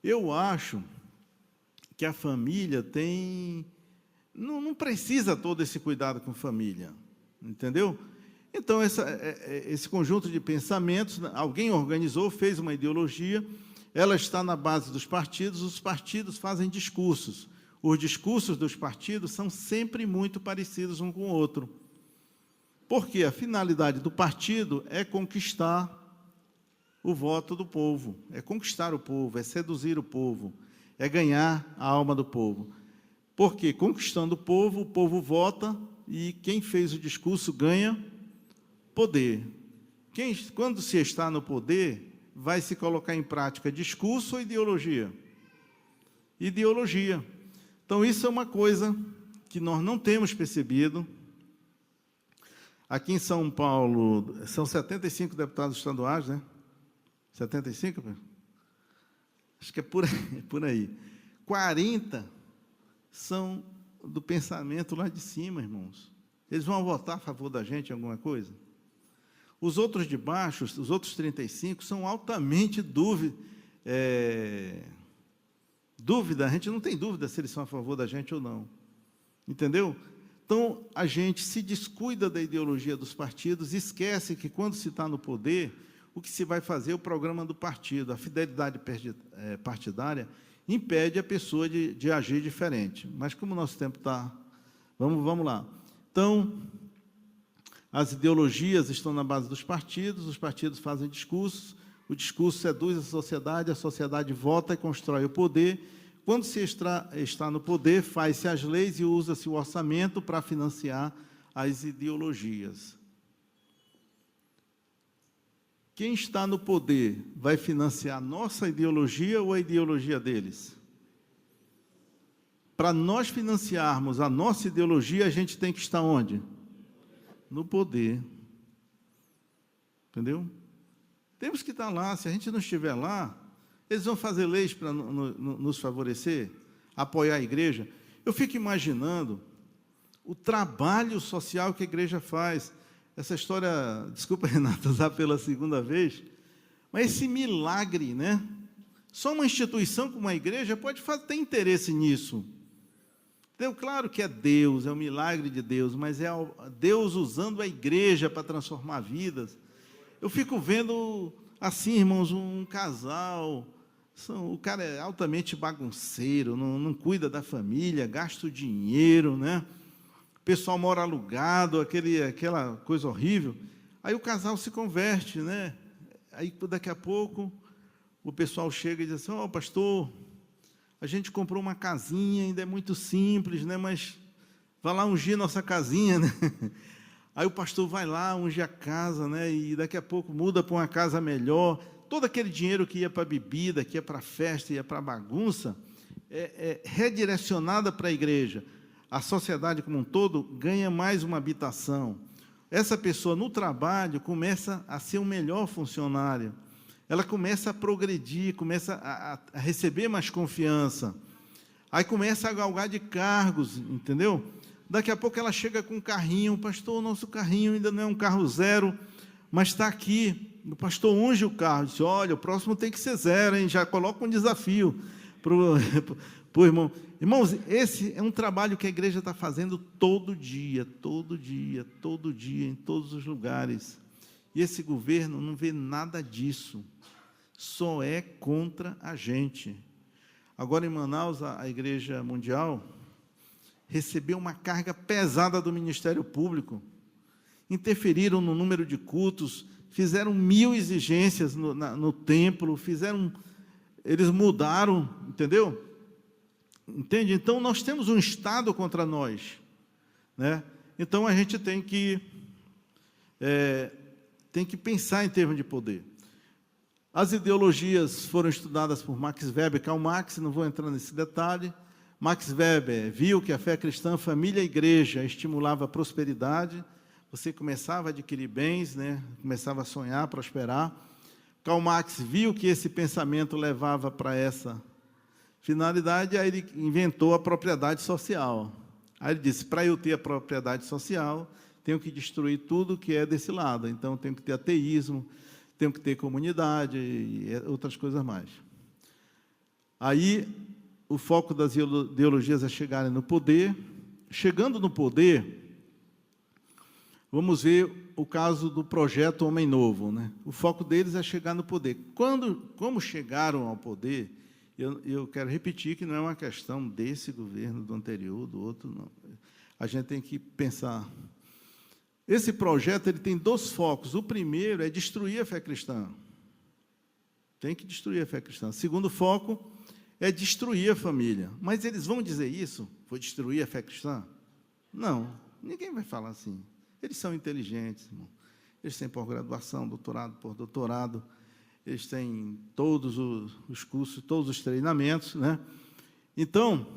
eu acho que a família não precisa todo esse cuidado com família, entendeu? Então, esse conjunto de pensamentos, alguém organizou, fez uma ideologia, ela está na base dos partidos, os partidos fazem discursos. Os discursos dos partidos são sempre muito parecidos um com o outro. Porque a finalidade do partido é conquistar o voto do povo, é conquistar o povo, é seduzir o povo, é ganhar a alma do povo. Porque, conquistando o povo vota e quem fez o discurso ganha poder. Quando se está no poder, vai se colocar em prática discurso ou ideologia? Ideologia. Então, isso é uma coisa que nós não temos percebido. Aqui em São Paulo, são 75 deputados estaduais, né? 75? Acho que é por aí. 40 são do pensamento lá de cima, irmãos. Eles vão votar a favor da gente em alguma coisa? Os outros de baixo, os outros 35, são altamente dúvida, a gente não tem dúvida se eles são a favor da gente ou não. Entendeu? Então, a gente se descuida da ideologia dos partidos, esquece que, quando se está no poder, o que se vai fazer é o programa do partido. A fidelidade partidária impede a pessoa de agir diferente. Mas, como o nosso tempo está... Vamos lá. Então, as ideologias estão na base dos partidos, os partidos fazem discursos, o discurso seduz a sociedade vota e constrói o poder. Quando se está no poder, faz-se as leis e usa-se o orçamento para financiar as ideologias. Quem está no poder vai financiar a nossa ideologia ou a ideologia deles? Para nós financiarmos a nossa ideologia, a gente tem que estar onde? No poder. Entendeu? Temos que estar lá. Se a gente não estiver lá, eles vão fazer leis para nos favorecer, apoiar a igreja. Eu fico imaginando o trabalho social que a igreja faz. Essa história, desculpa, Renata, usar pela segunda vez, mas esse milagre, né? Só uma instituição como a igreja pode ter interesse nisso. Então, claro que é Deus, é um milagre de Deus, mas é Deus usando a igreja para transformar vidas. Eu fico vendo, assim, irmãos, um casal, o cara é altamente bagunceiro, não cuida da família, gasta o dinheiro, né? O pessoal mora alugado, aquela coisa horrível. Aí o casal se converte, né? Aí, daqui a pouco, o pessoal chega e diz assim, pastor, a gente comprou uma casinha, ainda é muito simples, né? Mas vai lá ungir nossa casinha, né? Aí o pastor vai lá, unge a casa, né? E daqui a pouco muda para uma casa melhor. Todo aquele dinheiro que ia para a bebida, que ia para a festa, ia para a bagunça, é redirecionada para a igreja. A sociedade como um todo ganha mais uma habitação. Essa pessoa, no trabalho, começa a ser um melhor funcionário. Ela começa a progredir, começa a receber mais confiança. Aí começa a galgar de cargos, entendeu? Daqui a pouco ela chega com um carrinho, pastor, o nosso carrinho ainda não é um carro zero, mas está aqui. O pastor unge o carro, diz, olha, o próximo tem que ser zero, hein? Já coloca um desafio. pro irmão. Irmãos, esse é um trabalho que a igreja está fazendo todo dia, em todos os lugares. E esse governo não vê nada disso, só é contra a gente. Agora, em Manaus, a Igreja Mundial recebeu uma carga pesada do Ministério Público, interferiram no número de cultos, fizeram 1000 exigências no templo, eles mudaram, entendeu? Entende? Então, nós temos um Estado contra nós, né? Então, a gente tem que pensar em termos de poder. As ideologias foram estudadas por Max Weber, Karl Marx, não vou entrar nesse detalhe. Max Weber viu que a fé cristã, família e igreja estimulava a prosperidade, você começava a adquirir bens, né? Começava a sonhar, prosperar. Karl Marx viu que esse pensamento levava para essa finalidade, aí ele inventou a propriedade social. Aí ele disse, para eu ter a propriedade social, tenho que destruir tudo que é desse lado. Então, tenho que ter ateísmo, tenho que ter comunidade e outras coisas mais. Aí, o foco das ideologias é chegarem no poder. Chegando no poder, vamos ver o caso do projeto Homem Novo, né? O foco deles é chegar no poder. Como chegaram ao poder, eu quero repetir que não é uma questão desse governo, do anterior, do outro, não. A gente tem que pensar. Esse projeto ele tem 2 focos. O primeiro é destruir a fé cristã. Tem que destruir a fé cristã. O segundo foco é destruir a família. Mas eles vão dizer isso? Vou destruir a fé cristã? Não, ninguém vai falar assim. Eles são inteligentes, irmão. Eles têm pós-graduação, doutorado, pós-doutorado. Eles têm todos os cursos, todos os treinamentos, né? Então,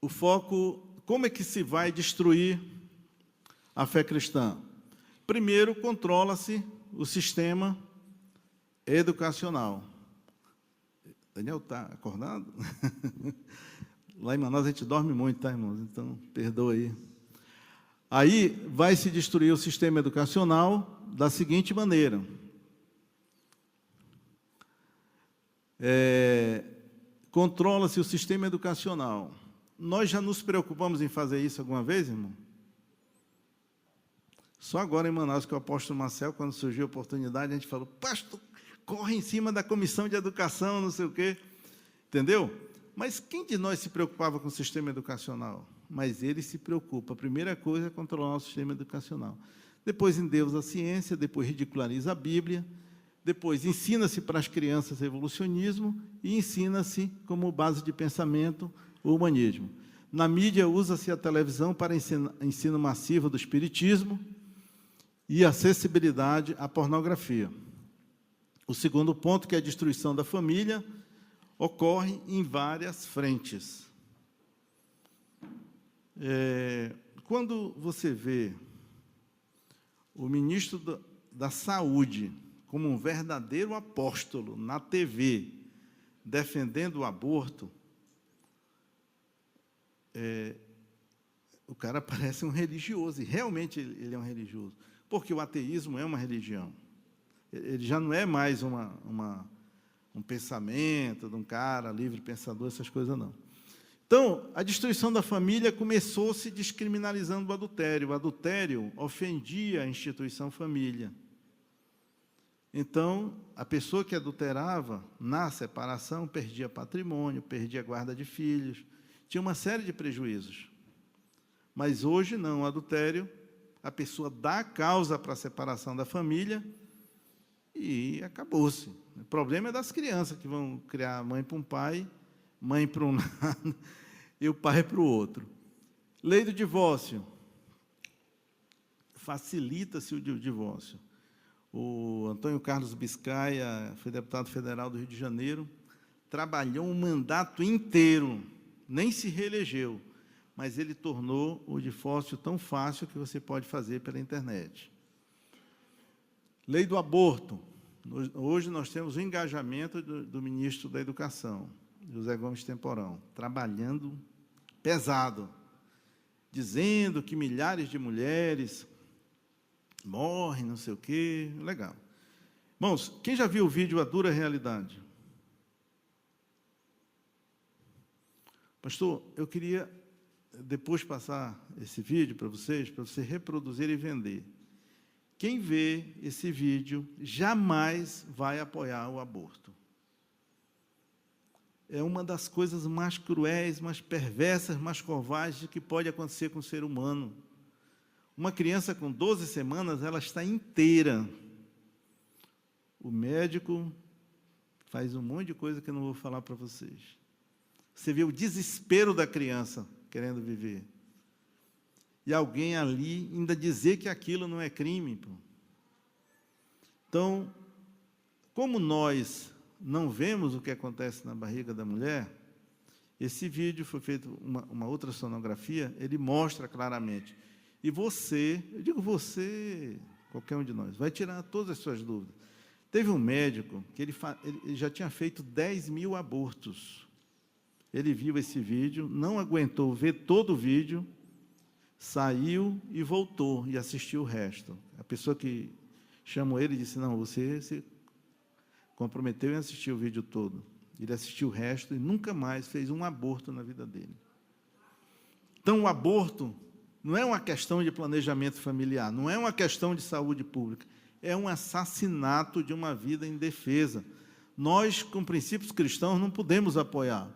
o foco, como é que se vai destruir a fé cristã? Primeiro, controla-se o sistema educacional. Daniel está acordado? Lá em Manaus a gente dorme muito, tá, irmãos? Então, perdoa aí. Aí vai se destruir o sistema educacional da seguinte maneira. Controla-se o sistema educacional. Nós já nos preocupamos em fazer isso alguma vez, irmão? Só agora em Manaus, que o apóstolo Marcel, quando surgiu a oportunidade, a gente falou, pastor, corre em cima da comissão de educação, não sei o quê. Entendeu? Mas quem de nós se preocupava com o sistema educacional? Mas ele se preocupa. A primeira coisa é controlar o sistema educacional. Depois endeusa a ciência, depois ridiculariza a Bíblia, depois ensina-se para as crianças evolucionismo e ensina-se como base de pensamento o humanismo. Na mídia, usa-se a televisão para ensino massivo do espiritismo e acessibilidade à pornografia. O segundo ponto, que é a destruição da família, ocorre em várias frentes. Quando você vê o ministro da Saúde como um verdadeiro apóstolo na TV, defendendo o aborto, o cara parece um religioso, e realmente ele é um religioso, porque o ateísmo é uma religião. Ele já não é mais um pensamento de um cara livre pensador, essas coisas não. Então, a destruição da família começou se descriminalizando o adultério. O adultério ofendia a instituição família. Então, a pessoa que adulterava, na separação, perdia patrimônio, perdia guarda de filhos, tinha uma série de prejuízos. Mas hoje não, o adultério, a pessoa dá a causa para a separação da família e acabou-se. O problema é das crianças, que vão criar mãe para um pai, mãe para um lado e o pai para o outro. Lei do divórcio. Facilita-se o divórcio. O Antônio Carlos Biscaia, foi deputado federal do Rio de Janeiro, trabalhou um mandato inteiro, nem se reelegeu, mas ele tornou o divórcio tão fácil que você pode fazer pela internet. Lei do aborto. Hoje nós temos o engajamento do ministro da Educação, José Gomes Temporão, trabalhando pesado, dizendo que milhares de mulheres morrem, não sei o quê, legal. Irmãos, quem já viu o vídeo A Dura Realidade? Pastor, eu queria depois passar esse vídeo para você reproduzir e vender. Quem vê esse vídeo jamais vai apoiar o aborto. É uma das coisas mais cruéis, mais perversas, mais covardes que pode acontecer com o ser humano. Uma criança com 12 semanas, ela está inteira. O médico faz um monte de coisa que eu não vou falar para vocês. Você vê o desespero da criança querendo viver. E alguém ali ainda dizer que aquilo não é crime. Pô. Então, como nós não vemos o que acontece na barriga da mulher, esse vídeo foi feito uma outra sonografia, ele mostra claramente. E você, eu digo você, qualquer um de nós, vai tirar todas as suas dúvidas. Teve um médico que ele já tinha feito 10 mil abortos. Ele viu esse vídeo, não aguentou ver todo o vídeo, saiu e voltou e assistiu o resto. A pessoa que chamou ele disse, não, você se comprometeu em assistir o vídeo todo. Ele assistiu o resto e nunca mais fez um aborto na vida dele. Então, o aborto não é uma questão de planejamento familiar, não é uma questão de saúde pública, é um assassinato de uma vida indefesa. Nós, com princípios cristãos, não podemos apoiar.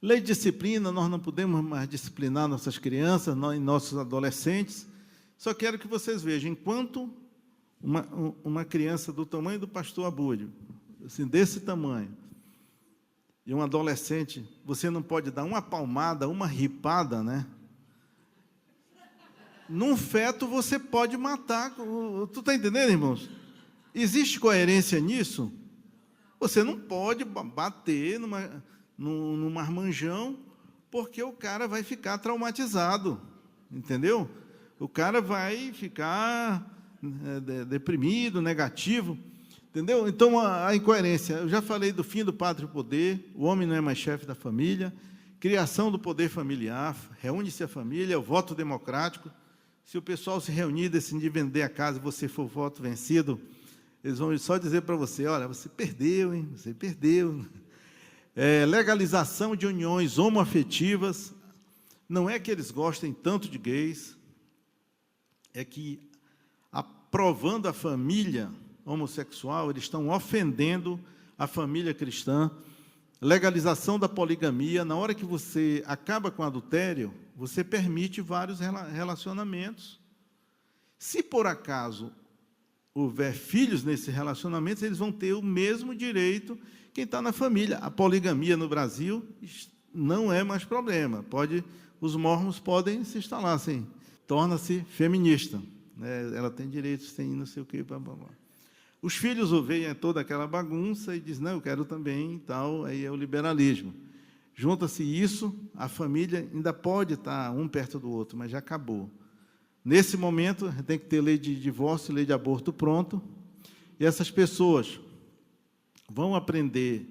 Lei de disciplina, nós não podemos mais disciplinar nossas crianças, nossos adolescentes. Só quero que vocês vejam, enquanto uma criança do tamanho do pastor Abúlio, assim, desse tamanho, e um adolescente, você não pode dar uma palmada, uma ripada, né? Num feto você pode matar. Tu está entendendo, irmãos? Existe coerência nisso? Você não pode bater num marmanjão, porque o cara vai ficar traumatizado, entendeu? O cara vai ficar deprimido, negativo, entendeu? Então, a incoerência. Eu já falei do fim do pátrio poder, o homem não é mais chefe da família, criação do poder familiar, reúne-se a família, o voto democrático. Se o pessoal se reunir, decidir vender a casa e você for voto vencido, eles vão só dizer para você, olha, você perdeu, hein? Você perdeu. Legalização de uniões homoafetivas, não é que eles gostem tanto de gays, é que, aprovando a família homossexual, eles estão ofendendo a família cristã. Legalização da poligamia, na hora que você acaba com o adultério, você permite vários relacionamentos. Se, por acaso, houver filhos nesses relacionamentos, eles vão ter o mesmo direito quem está na família. A poligamia no Brasil não é mais problema. Os mormons podem se instalar assim. Torna-se feminista. Né? Ela tem direitos, tem não sei o quê. Blá, blá, blá. Os filhos ouvem toda aquela bagunça e dizem, não, eu quero também, tal, aí é o liberalismo. Junta-se isso, a família ainda pode estar um perto do outro, mas já acabou. Nesse momento, tem que ter lei de divórcio, lei de aborto pronto, e essas pessoas vão aprender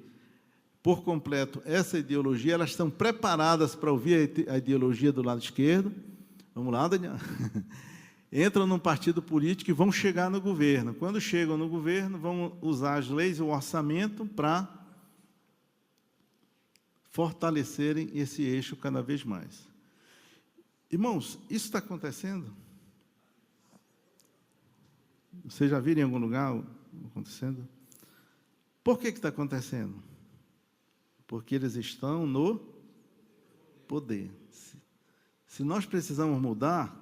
por completo essa ideologia, elas estão preparadas para ouvir a ideologia do lado esquerdo. Vamos lá, Daniel? Entram num partido político e vão chegar no governo. Quando chegam no governo, vão usar as leis e o orçamento para fortalecerem esse eixo cada vez mais. Irmãos, isso está acontecendo? Vocês já viram em algum lugar acontecendo? Por que está acontecendo? Porque eles estão no poder. Se nós precisamos mudar,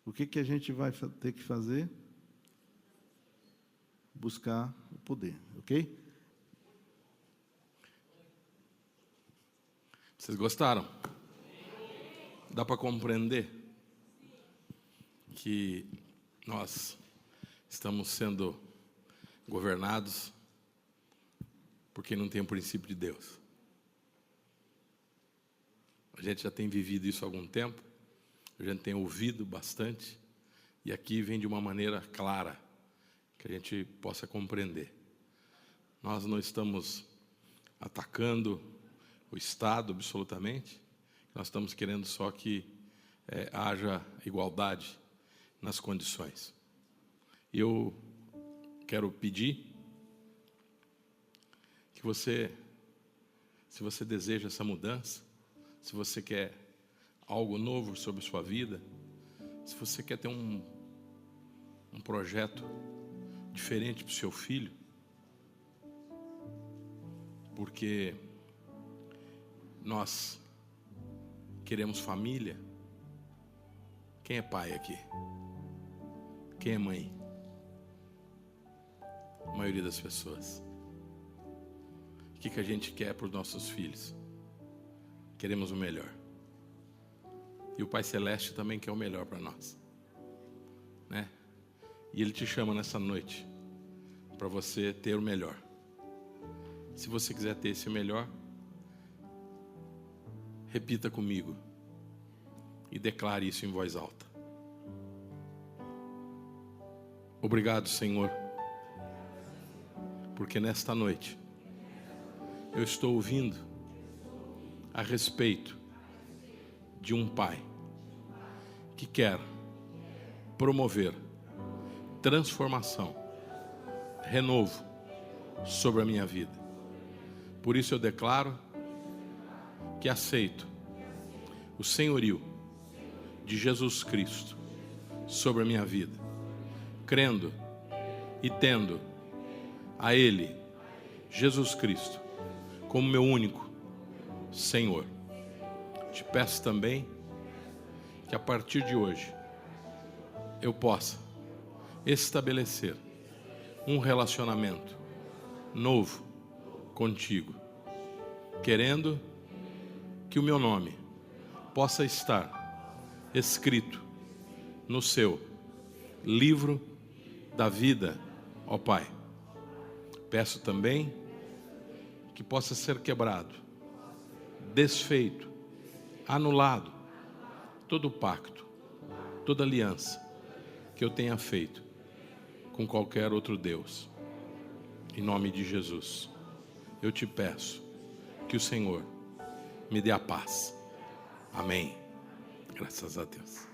o que a gente vai ter que fazer? Buscar o poder, ok? Vocês gostaram? Dá para compreender que nós estamos sendo governados porque não tem o princípio de Deus. A gente já tem vivido isso há algum tempo, a gente tem ouvido bastante, e aqui vem de uma maneira clara, que a gente possa compreender. Nós não estamos atacando o Estado absolutamente, nós estamos querendo só que haja igualdade nas condições. Eu quero pedir que você se você deseja essa mudança, se você quer algo novo sobre a sua vida, se você quer ter um projeto diferente para o seu filho, porque nós queremos família. Quem é pai aqui? Quem é mãe? A maioria das pessoas. O que a gente quer para os nossos filhos? Queremos o melhor. E o Pai Celeste também quer o melhor para nós, né? E Ele te chama nessa noite para você ter o melhor. Se você quiser ter esse melhor, repita comigo e declare isso em voz alta. Obrigado, Senhor, porque nesta noite eu estou ouvindo a respeito de um pai que quer promover transformação, renovo sobre a minha vida. Por isso eu declaro que aceito o senhorio de Jesus Cristo sobre a minha vida, crendo e tendo a Ele, Jesus Cristo, como meu único Senhor. Te peço também que a partir de hoje eu possa estabelecer um relacionamento novo contigo, querendo que o meu nome possa estar escrito no seu livro da vida, ó Pai. Peço também que possa ser quebrado, desfeito, anulado todo o pacto, toda aliança que eu tenha feito com qualquer outro Deus. Em nome de Jesus, eu te peço que o Senhor me dê a paz. Amém. Graças a Deus.